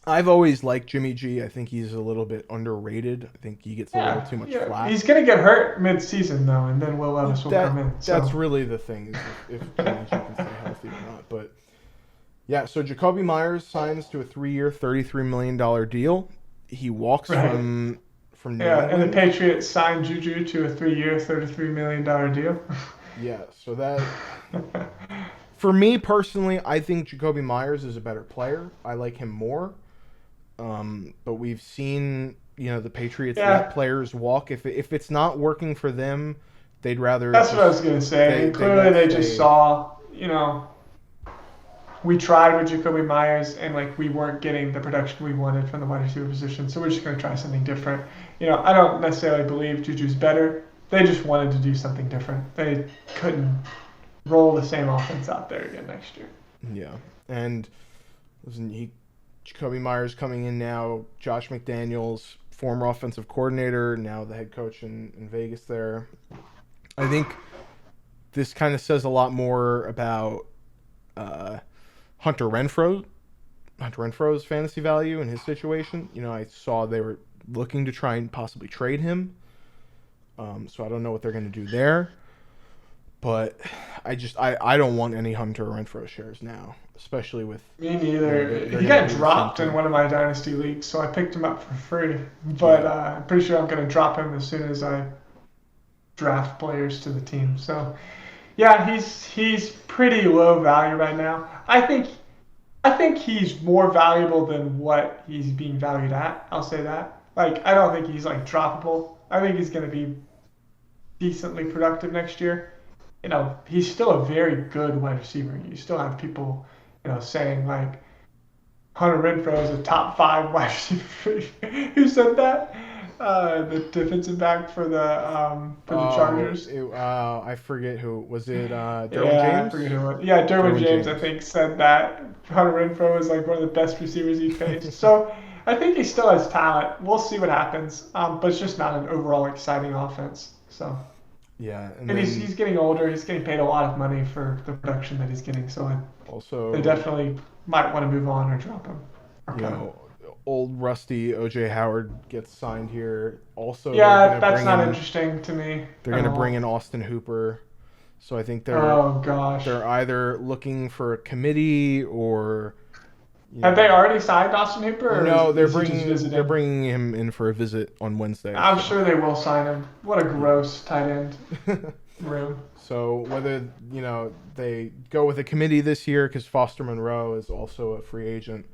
I've always liked Jimmy G. I think he's a little bit underrated. I think he gets a little too much flack. He's going to get hurt mid-season, though, and then Will Levis will come in. So. That's really the thing, is if Jimmy G can stay healthy or not. But, yeah, so Jacoby Myers signs to a 3-year, $33 million deal. He walks from New England. And the Patriots signed Juju to a 3-year, $33 million deal. Yeah, so that... For me personally, I think Jacoby Myers is a better player. I like him more. But we've seen, the Patriots let players walk. If it's not working for them, they'd rather... That's what I was going to say. Clearly they just saw, we tried with Jacoby Myers and we weren't getting the production we wanted from the wide receiver position, so we're just going to try something different. I don't necessarily believe Juju's better. They just wanted to do something different. They couldn't roll the same offense out there again next year. Yeah, and listen, Jacoby Myers coming in now, Josh McDaniels, former offensive coordinator, now the head coach in Vegas there. I think this kind of says a lot more about Hunter Renfro's fantasy value and his situation. I saw they were looking to try and possibly trade him. So I don't know what they're going to do there. But I don't want any Hunter Renfrow shares now, especially with... Me neither. He got dropped in one of my Dynasty leagues, so I picked him up for free. But I'm pretty sure I'm going to drop him as soon as I draft players to the team. So, yeah, he's pretty low value right now. I think he's more valuable than what he's being valued at. I'll say that. I don't think he's droppable. I think he's going to be decently productive next year. he's still a very good wide receiver. You still have people, saying like Hunter Renfro is a top five wide receiver. Who said that? The defensive back for the Oh, Chargers. I forget who was it. Derwin Yeah, I forget James. who it was. Yeah, Derwin Derwin James, I James. think, said that Hunter Renfro is like one of the best receivers he faced. So I think he still has talent. We'll see what happens. But it's just not an overall exciting offense. So, Yeah, and and he's then he's getting older. He's getting paid a lot of money for the production that he's getting. So they also, definitely might want to move on or drop him or you cut him. know, old rusty OJ Howard gets signed here. Also, Yeah, that's not interesting to me they're at gonna bring all. in Austin Hooper. So I think Oh gosh. they're either looking for a committee or you Have they know already signed Austin Hooper, or is, no, is he just they're visiting? bringing him in for a visit on Wednesday. I'm sure they will sign him. What a Yeah. gross tight end room. So whether they go with a committee this year because Foster Monroe is also a free agent,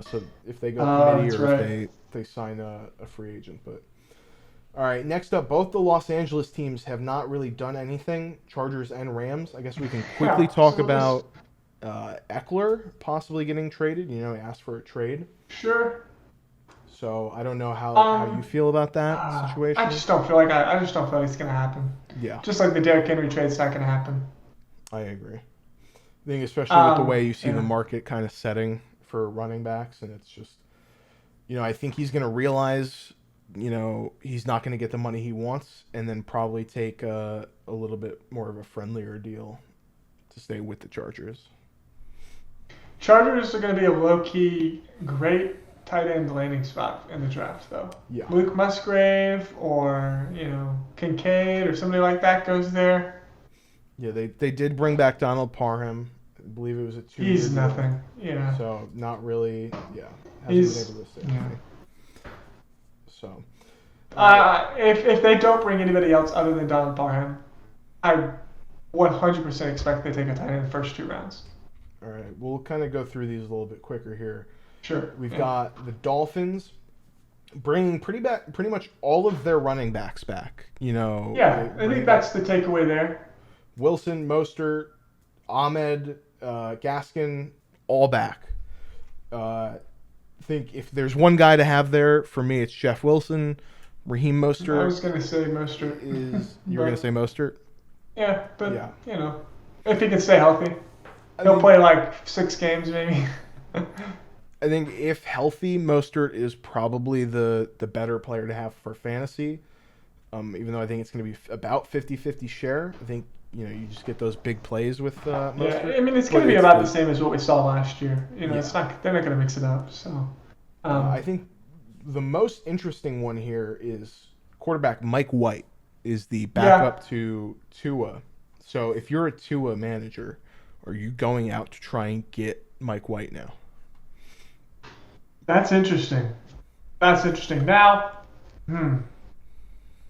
so if they go Oh, committee that's or if right. they sign a free agent. But all right, next up, both the Los Angeles teams have not really done anything. Chargers and Rams. I guess we can quickly Yeah. talk So we'll just about Eckler possibly getting traded. He asked for a trade. sure. So I don't know how you Um, feel about that I situation. just don't feel like I just don't feel like it's gonna happen. Yeah, Just like the Derrick Henry trade's not gonna happen. I agree. I think especially with the way you see the Yeah. market kind of setting for running backs, and it's just I think he's going to realize he's not going to get the money he wants, and then probably take a little bit more of a friendlier deal to stay with the Chargers. Chargers are gonna be a low key great tight end landing spot in the draft though. Yeah, Luke Musgrave or Kincaid or somebody like that goes there. yeah. They did bring back Donald Parham. I believe it was a 2 year He's deal. nothing. Yeah. So not really. Yeah, hasn't been He's able to say yeah. anything. So, all right, If they don't bring anybody else other than Don Parham, I 100% expect they take a tight end in the first 2 rounds. all right. We'll kind of go through these a little bit quicker here. Sure. We've Yeah. got the Dolphins bringing pretty much all of their running backs back. They Yeah, I think bringing back that's the takeaway there. Wilson, Mostert, Ahmed, Gaskin, all back. I think if there's one guy to have there for me, it's Jeff Wilson. Raheem I Mostert was gonna say Mostert, is. You were gonna but say Mostert? yeah, but Yeah. if he can stay healthy, I he'll think play like 6 games maybe. I think if healthy, Mostert is probably the better player to have for fantasy. Even though I think it's going to be about 50-50 share. I think you just get those big plays with Yeah, Mostert. I mean it's But gonna be it's about the same as what we saw last year. yeah. It's not they're not gonna mix it up. So, I um, think the most interesting one here is quarterback Mike White is the yeah, backup to Tua. So if you're a Tua manager, are you going out to try and get Mike White now? that's interesting. That's interesting. Now, hmm.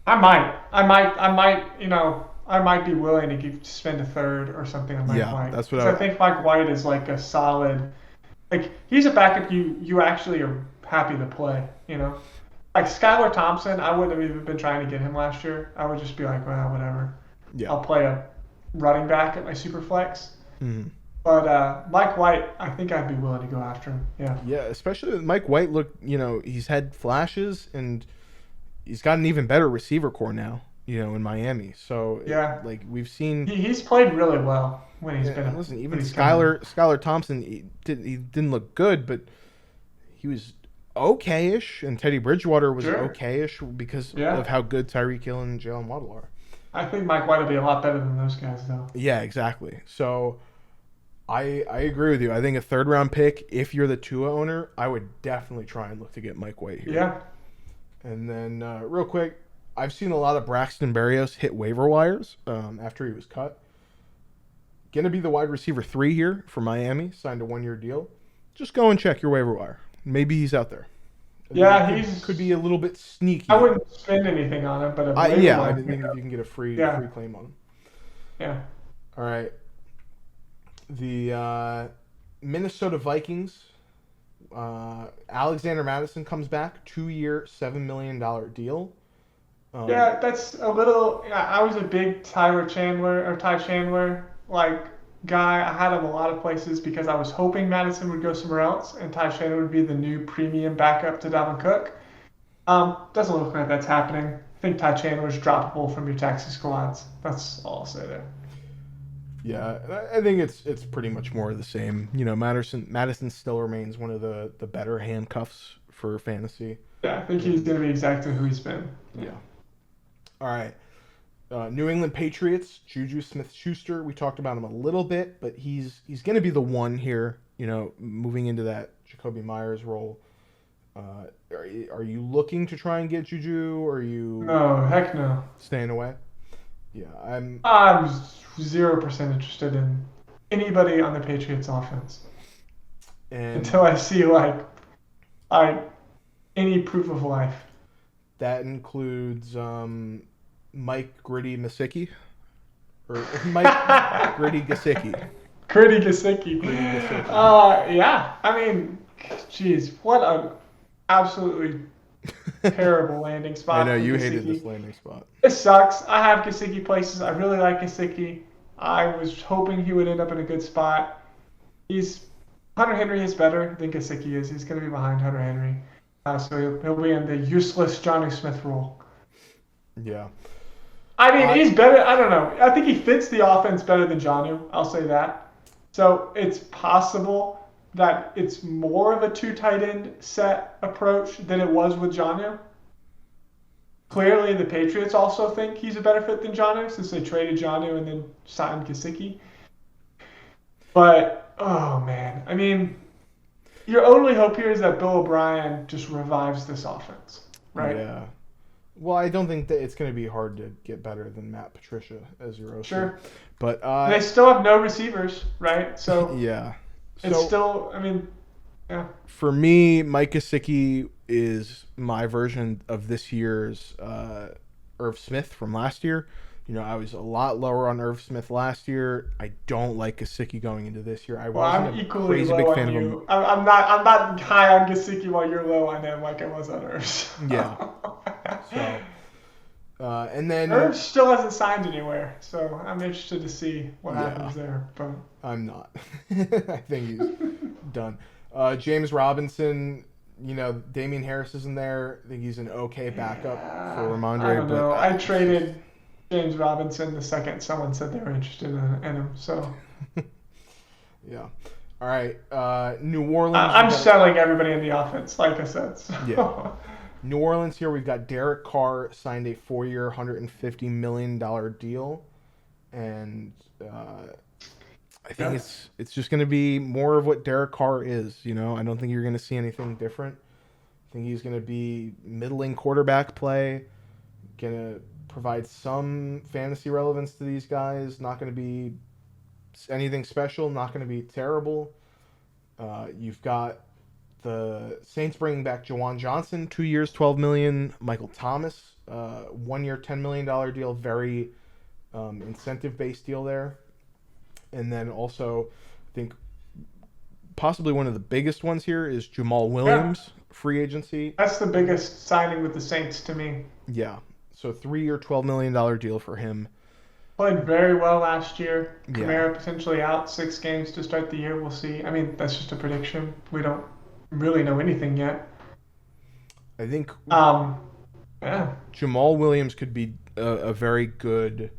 I might be willing to spend a third or something on Mike Yeah, White that's what because I think Mike White is like a solid, like he's a backup you actually are happy to play. Like Skylar Thompson, I wouldn't have even been trying to get him last year. I would just be like, well, whatever. yeah. I'll play a running back at my super flex. Mhm. But Mike White, I think I'd be willing to go after him. Yeah. Yeah, especially with Mike White. Look, he's had flashes and he's got an even better receiver core now. In Miami. So Yeah. like we've seen. He's played really well when he's Yeah, been and listen, when even he's come in. Skylar Thompson, he didn't look good, but he was okay-ish, and Teddy Bridgewater was Sure. okay-ish because Yeah. of how good Tyreek Hill and Jalen Waddle are. I think Mike White will be a lot better than those guys, though. Yeah, exactly. So I agree with you. I think a third round pick, if you're the Tua owner, I would definitely try and look to get Mike White here. Yeah. And then real quick, I've seen a lot of Braxton Berrios hit waiver wires after he was cut. Going to be the wide receiver 3 here for Miami, signed a 1-year deal. Just go and check your waiver wire. Maybe he's out there. Yeah, Could be a little bit sneaky. I wouldn't spend anything on him, but a waiver Yeah, wire I think pickup. if you can get a free Yeah. claim on him. Yeah. All right. The Minnesota Vikings. Alexander Madison comes back, 2-year, $7 million deal. Yeah, that's a little. Yeah, I was a big Ty Chandler like guy. I had him a lot of places because I was hoping Madison would go somewhere else and Ty Chandler would be the new premium backup to Dalvin Cook. Doesn't look like that's happening. I think Ty Chandler's droppable from your taxi squads. That's all I'll say there. Yeah, I think it's pretty much more of the same. Madison still remains one of the better handcuffs for fantasy. Yeah, I think he's going to be exactly who he's been. Yeah. All right. New England Patriots, Juju Smith-Schuster. We talked about him a little bit, but he's going to be the one here. Moving into that Jacoby Myers role. Are you looking to try and get Juju, or are you No, heck no. staying away? Yeah, I'm 0% interested in anybody on the Patriots offense until I see any proof of life. That includes Mike Gritty Gesicki, or Mike Gritty Gesicki. Gritty Gesicki. Yeah. I mean, geez, what an absolutely terrible landing spot. I know you for hated Gesicki. this landing spot. It sucks. I have Gesicki places. I really like Gesicki. I was hoping he would end up in a good spot. Hunter Henry is better than Gesicki is. He's going to be behind Hunter Henry. So he'll be in the useless Johnny Smith role. Yeah. I mean, he's better. I don't know. I think he fits the offense better than Jonnu. I'll say that. So it's possible that it's more of a two tight end set approach than it was with Jonnu. Clearly, the Patriots also think he's a better fit than Jonnu since they traded Jonnu and then signed Gesicki. But, oh man. I mean, your only hope here is that Bill O'Brien just revives this offense, right? Yeah. Well, I don't think that it's going to be hard to get better than Matt Patricia as your OC. Sure. But they still have no receivers, right? So yeah. It's still, I mean, yeah. For me, Mike Gesicki is my version of this year's Irv Smith from last year. I was a lot lower on Irv Smith last year. I don't like Gesicki going into this year. I'm equally low on you. I'm not high on Gesicki while you're low on him like I was on Irv. Yeah. So, and then Irv still hasn't signed anywhere, so I'm interested to see what happens there. But I'm not. I think he's done. James Robinson. Damian Harris isn't there. I think he's an okay backup for Ramondre. I don't know. I traded James Robinson the second someone said they were interested in him. So. Yeah. All right. New Orleans. I'm selling everybody in the offense, like I said. So. Yeah. New Orleans here. We've got Derek Carr signed a 4-year, $150 million deal, and I think it's just going to be more of what Derek Carr is. I don't think you're going to see anything different. I think he's going to be middling quarterback play, going to provide some fantasy relevance to these guys. Not going to be anything special. Not going to be terrible. You've got the Saints bringing back Jawan Johnson, 2 years, $12 million. Michael Thomas, 1 year, $10 million deal. Very incentive-based deal there. And then also, I think possibly one of the biggest ones here is Jamal Williams, free agency. That's the biggest signing with the Saints to me. Yeah. So 3 year, $12 million deal for him. Played very well last year. Kamara potentially out 6 games to start the year. We'll see. I mean, that's just a prediction. We don't really know anything yet. I think Jamal Williams could be a very good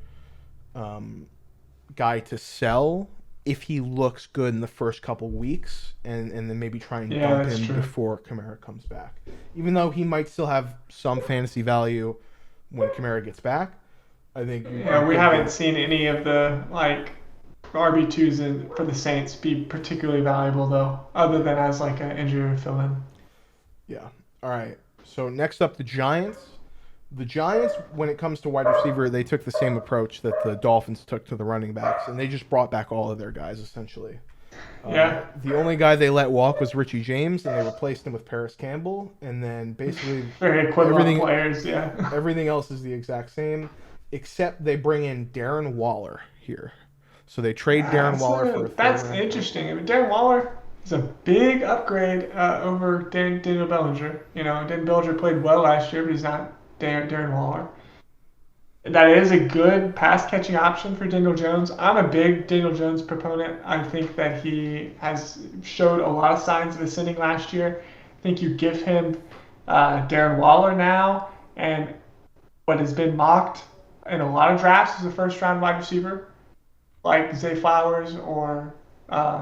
guy to sell if he looks good in the first couple weeks and then maybe try and dump him before Kamara comes back. Even though he might still have some fantasy value when Kamara gets back, I think... we haven't seen any of the RB2s for the Saints be particularly valuable, though, other than as an injury fill-in. Yeah. All right. So next up, the Giants. The Giants, when it comes to wide receiver, they took the same approach that the Dolphins took to the running backs, and they just brought back all of their guys, essentially. The only guy they let walk was Richie James, and they replaced him with Paris Campbell, and then basically everything else is the exact same, except they bring in Darren Waller here. So they trade Darren Waller for a That's interesting. I mean, Darren Waller is a big upgrade over Daniel Bellinger. Daniel Bellinger played well last year, but he's not Darren Waller. that is a good pass catching option for Daniel Jones. I'm a big Daniel Jones proponent. I think that he has showed a lot of signs of ascending last year. I think you give him Darren Waller now, and what has been mocked in a lot of drafts as a first round wide receiver, like Zay Flowers or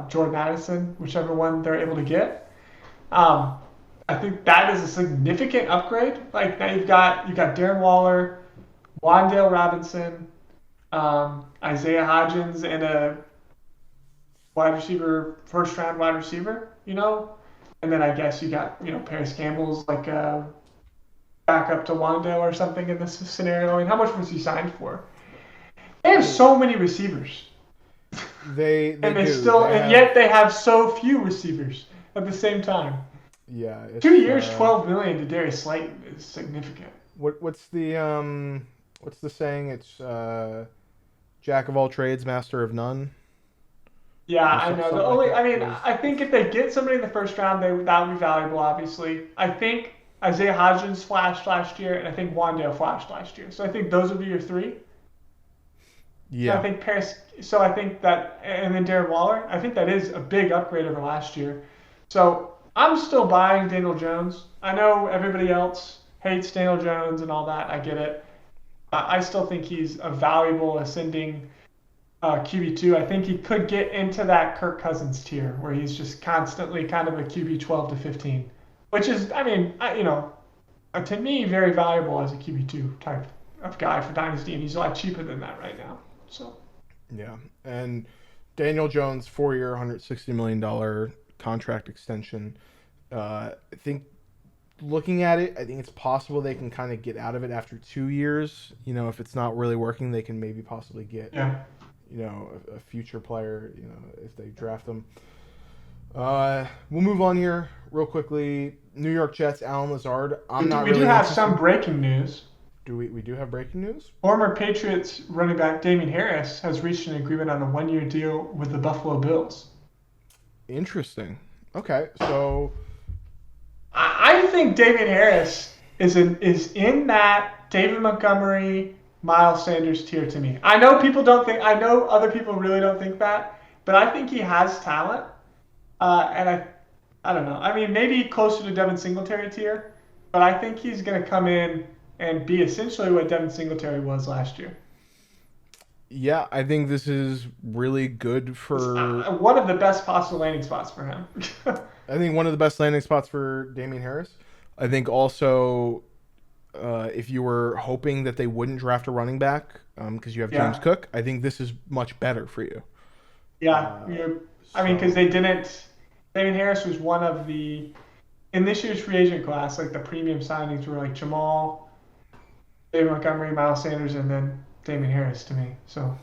Jordan Addison, whichever one they're able to get. Um, I think that is a significant upgrade. Like now you've got Darren Waller, Wandale Robinson, Isaiah Hodgins, and a wide receiver, first round wide receiver. And then I guess you got Paris Campbell's like a backup to Wandale or something in this scenario. I mean, how much was he signed for? They have so many receivers, They and they do. still, and yet they have so few receivers at the same time. Yeah, 2 years, 12 million to Darius Slayton is significant. what's the saying? It's jack of all trades, master of none, Yeah, or I know. The something like only, I that. mean, I think if they get somebody in the first round, that would be valuable. Obviously, I think Isaiah Hodgins flashed last year, and I think Wandale flashed last year. So I think those would be your three. So I Yeah, think Paris. So I think that, and then Darren Waller. I think that is a big upgrade over last year. So I'm still buying Daniel Jones. I know everybody else hates Daniel Jones and all that. I get it. I still think he's a valuable ascending QB2. I think he could get into that Kirk Cousins tier where he's just constantly kind of a QB 12 to 15, which is, I mean, to me, very valuable as a QB2 type of guy for Dynasty, and he's a lot cheaper than that right now. So, yeah. And Daniel Jones, 4 year, $160 million contract extension. I think looking at it, I think it's possible they can kind of get out of it after 2 years. If it's not really working, they can maybe possibly get yeah. a future player, if they draft them. We'll move on here real quickly. New York Jets, Alan Lazard. I'm not We do really have some interested. breaking news. Do we do have breaking news? Former Patriots running back Damien Harris has reached an agreement on a 1 year deal with the Buffalo Bills. Interesting. Okay, so I think David Harris is in that David Montgomery, Miles Sanders tier to me. I know people don't think. I know other people really don't think that, but I think he has talent. And I don't know. I mean, maybe closer to Devin Singletary tier, but I think he's going to come in and be essentially what Devin Singletary was last year. yeah, I think this is really good It's for. one of the best possible landing spots for him. I think one of the best landing spots for Damian Harris. I think also, if you were hoping that they wouldn't draft a running back because you have James Yeah, Cook, I think this is much better for you. yeah. Uh, I mean, because so they didn't. Damien Harris was one of the in this year's free agent class, like the premium signings were like Jamal, David Montgomery, Miles Sanders, and then Damien Harris to me. So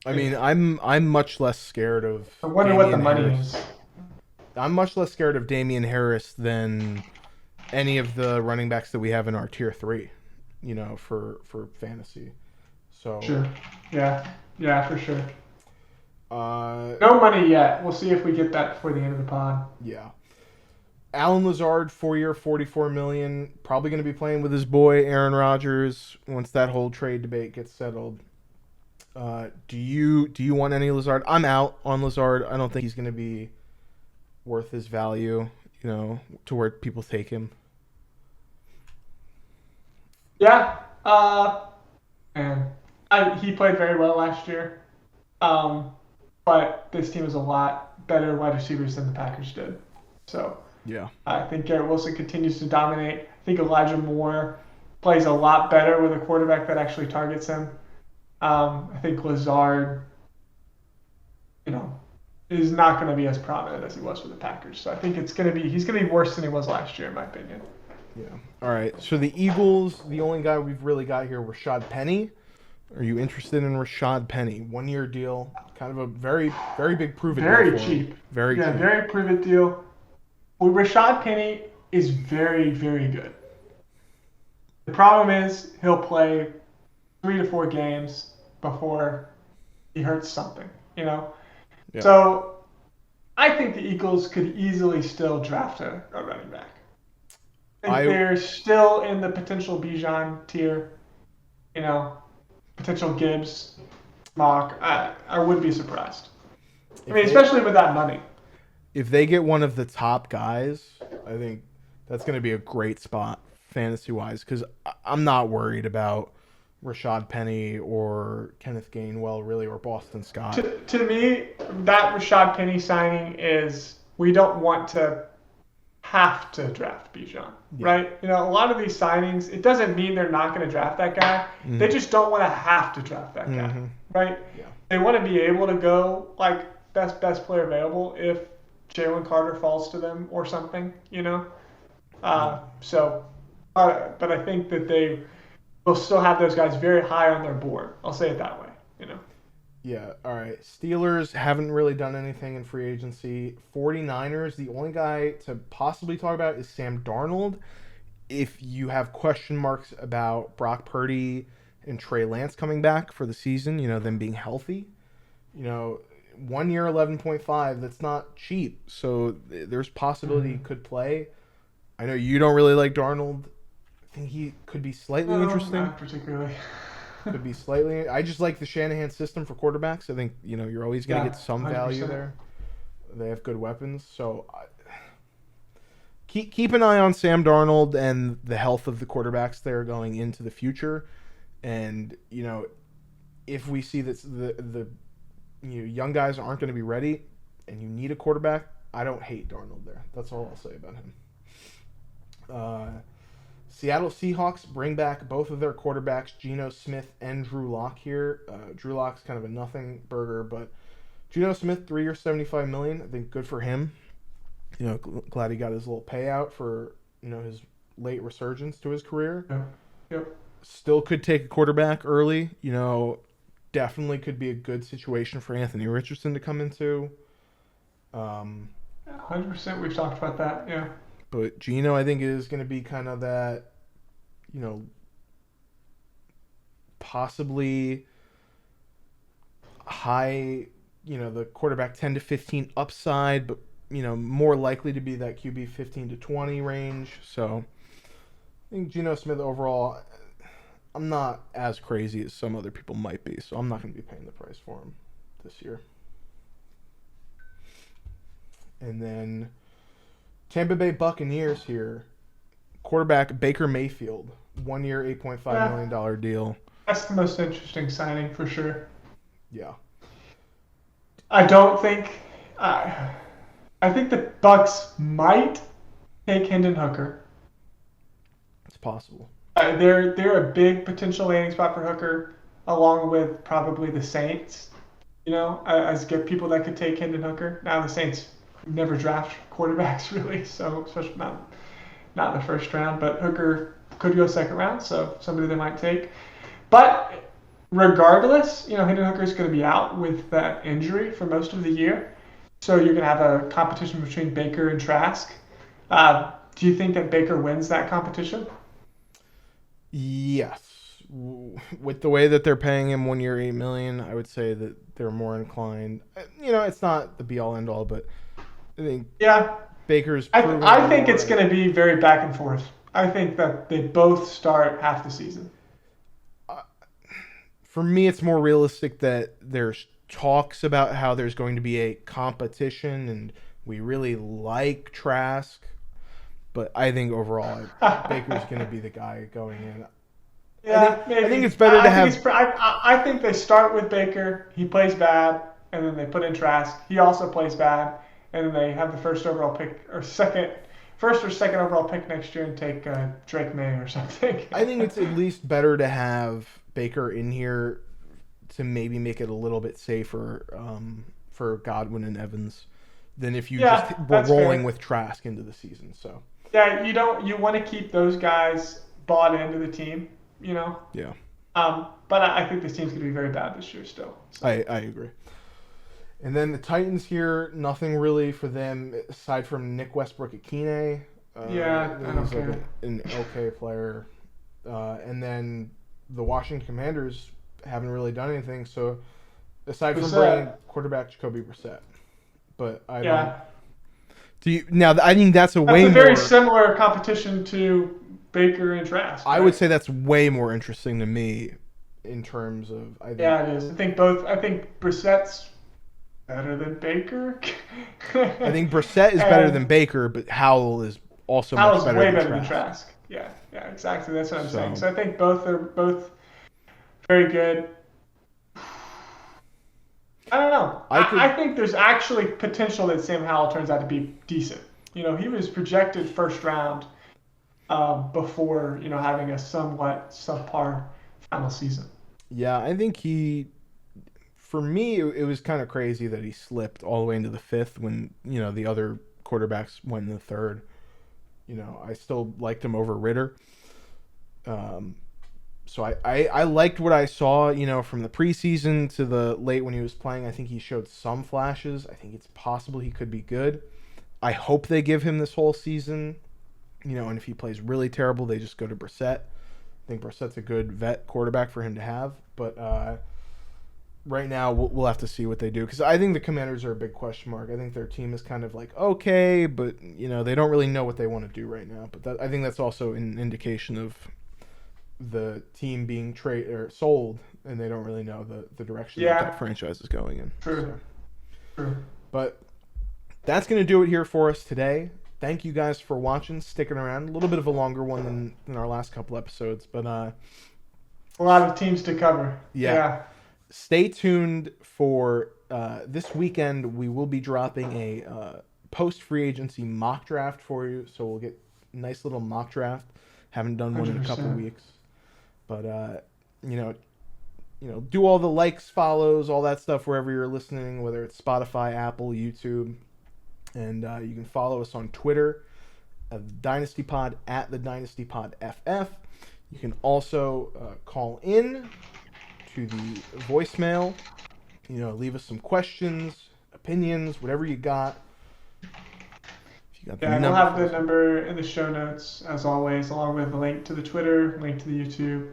I mean, I'm much less scared of I wonder what the Damian money Harris. is. I'm much less scared of Damian Harris than any of the running backs that we have in our tier three. For fantasy. So Sure. Yeah. Yeah, for sure. uh, No money yet. We'll see if we get that before the end of the pod. yeah. Alan Lazard, 4 year, 44 million. Probably going to be playing with his boy Aaron Rodgers once that whole trade debate gets settled. Do you want any Lazard? I'm out on Lazard. I don't think he's going to be worth his value. To where people take him. Yeah. And he played very well last year. Um, but this team is a lot better wide receivers than the Packers did. So Yeah. I think Garrett Wilson continues to dominate. I think Elijah Moore plays a lot better with a quarterback that actually targets him. I think Lazard, you know, is not going to be as prominent as he was with the Packers. So I think he's going to be worse than he was last year, in my opinion. Yeah. All right. So the Eagles, the only guy we've really got here, Rashad Penny. Are you interested in Rashad Penny? 1 year deal, kind of a very, very big prove it deal Very for him. cheap. Very Yeah, cheap. very prove-it deal. Well, Rashad Penny is very, very good. The problem is he'll play 3 to 4 games before he hurts something, you know? Yeah. So I think the Eagles could easily still draft a running back. I think I they're still in the potential Bijan tier, you know? potential Gibbs mock, I would be surprised. If Especially with that money. If they get one of the top guys, I think that's going to be a great spot fantasy-wise because I'm not worried about Rashad Penny or Kenneth Gainwell, really, or Boston Scott. To me, that Rashad Penny signing is we don't want to have to draft Bijan, right? A lot of these signings, it doesn't mean they're not going to draft that guy. Mm-hmm. They just don't want to have to draft that guy, right? Yeah. They want to be able to go like best player available if Jalen Carter falls to them or something, but I think that they will still have those guys very high on their board. I'll say it that way, Yeah, all right. Steelers haven't really done anything in free agency. 49ers, the only guy to possibly talk about is Sam Darnold. If you have question marks about Brock Purdy and Trey Lance coming back for the season, them being healthy, 1 year, 11.5, that's not cheap. So there's possibility he could play. I know you don't really like Darnold. I think he could be slightly interesting. Not particularly. Could be slightly. I just like the Shanahan system for quarterbacks. I think, you're always going to get some 100%. Value there. They have good weapons. So keep an eye on Sam Darnold and the health of the quarterbacks there going into the future. And, if we see that the young guys aren't going to be ready and you need a quarterback, I don't hate Darnold there. That's all I'll say about him. Seattle Seahawks bring back both of their quarterbacks, Geno Smith and Drew Lock here. Drew Lock's kind of a nothing burger, but Geno Smith, 3 years, $75 million. I think good for him. Glad he got his little payout for, his late resurgence to his career. Yeah. Yep. Still could take a quarterback early. Definitely could be a good situation for Anthony Richardson to come into. 100%. We've talked about that. Yeah. But Geno, I think, is going to be kind of that, possibly high, the quarterback 10 to 15 upside, but, more likely to be that QB 15 to 20 range. So I think Geno Smith overall, I'm not as crazy as some other people might be, so I'm not going to be paying the price for him this year. And then Tampa Bay Buccaneers here. Quarterback Baker Mayfield. 1 year, $8.5 million deal. That's the most interesting signing for sure. Yeah. I don't think... I think the Bucs might take Hendon Hooker. It's possible. They're a big potential landing spot for Hooker, along with probably the Saints. As get people that could take Hendon Hooker. Now the Saints never draft quarterbacks really, so especially not in the first round. But Hooker could go second round, so somebody they might take. But regardless, Hendon Hooker is going to be out with that injury for most of the year, so you're going to have a competition between Baker and Trask. Do you think that Baker wins that competition? Yes. With the way that they're paying him 1 year, $8 million, I would say that they're more inclined. It's not the be all end all, but I think Baker's. I think it's going to be very back and forth. I think that they both start half the season. For me, it's more realistic that there's talks about how there's going to be a competition, and we really like Trask. But I think overall, Baker's going to be the guy going in. Yeah, I think it's better to have. I think they start with Baker. He plays bad, and then they put in Trask. He also plays bad, and then they have the first or second overall pick next year and take Drake May or something. I think it's at least better to have Baker in here to maybe make it a little bit safer for Godwin and Evans than if you just were rolling with Trask into the season. So. Yeah, you want to keep those guys bought into the team, Yeah. But I think this team's going to be very bad this year still. So. I agree. And then the Titans here, nothing really for them aside from Nick Westbrook-Ikhine. He's like an okay player. And then the Washington Commanders haven't really done anything. So aside from bringing quarterback Jacoby Brissett, but I don't. Now, I think that's a very similar competition to Baker and Trask. I would say that's way more interesting to me in terms of I think Yeah, it is. I think Brissett's better than Baker. I think Brissett is better than And Baker, but Howell is also much Howell's better way than better than Trask. Trask. Yeah, yeah, exactly. That's what I'm saying. So So I think both are both very good. I don't know. I I could, think there's actually potential that Sam Howell turns out to be decent. He was projected first round before, having a somewhat subpar final season. yeah, I think for me, it was kind of crazy that he slipped all the way into the fifth when the other quarterbacks went in the third. I still liked him over Ritter. Um, so I liked what I saw, from the preseason to the late when he was playing. I think he showed some flashes. I think it's possible he could be good. I hope they give him this whole season, and if he plays really terrible, they just go to Brissett. I think Brissett's a good vet quarterback for him to have, but right now we'll have to see what they do because I think the Commanders are a big question mark. I think their team is kind of like okay, but they don't really know what they want to do right now. But I think that's also an indication of the team being traded or sold, and they don't really know the direction that Yeah, franchise is going in. So, true, true. but that's gonna do it here for us today. Thank you guys for watching, sticking around. A little bit of a longer one than our last couple episodes, but A lot of teams to cover. yeah. Yeah. Stay tuned for this weekend. We will be dropping a post free agency mock draft for you, so we'll get a nice little mock draft. Haven't done one in a couple 100%. weeks, but do all the likes, follows, all that stuff wherever you're listening, whether it's Spotify, Apple, YouTube, and you can follow us on Twitter, Dynasty Pod at the Dynasty Pod FF. You can also call in to the voicemail. Leave us some questions, opinions, whatever you got. If you got the Yeah, and we'll number have for the us. number in the show notes as always, along with a link to the Twitter, link to the YouTube.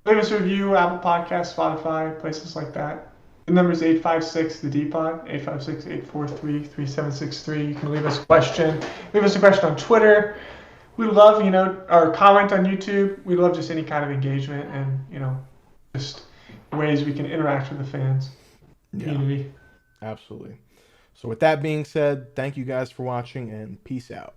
Leave us a review, Apple Podcasts, Spotify, places like that. The number is 856 the D-Pod, 856-843-3763. You can leave us a question. Leave us a question on Twitter. We love, or comment on YouTube. We love just any kind of engagement and, just ways we can interact with the fans Yeah, community. absolutely. So with that being said, thank you guys for watching and peace out.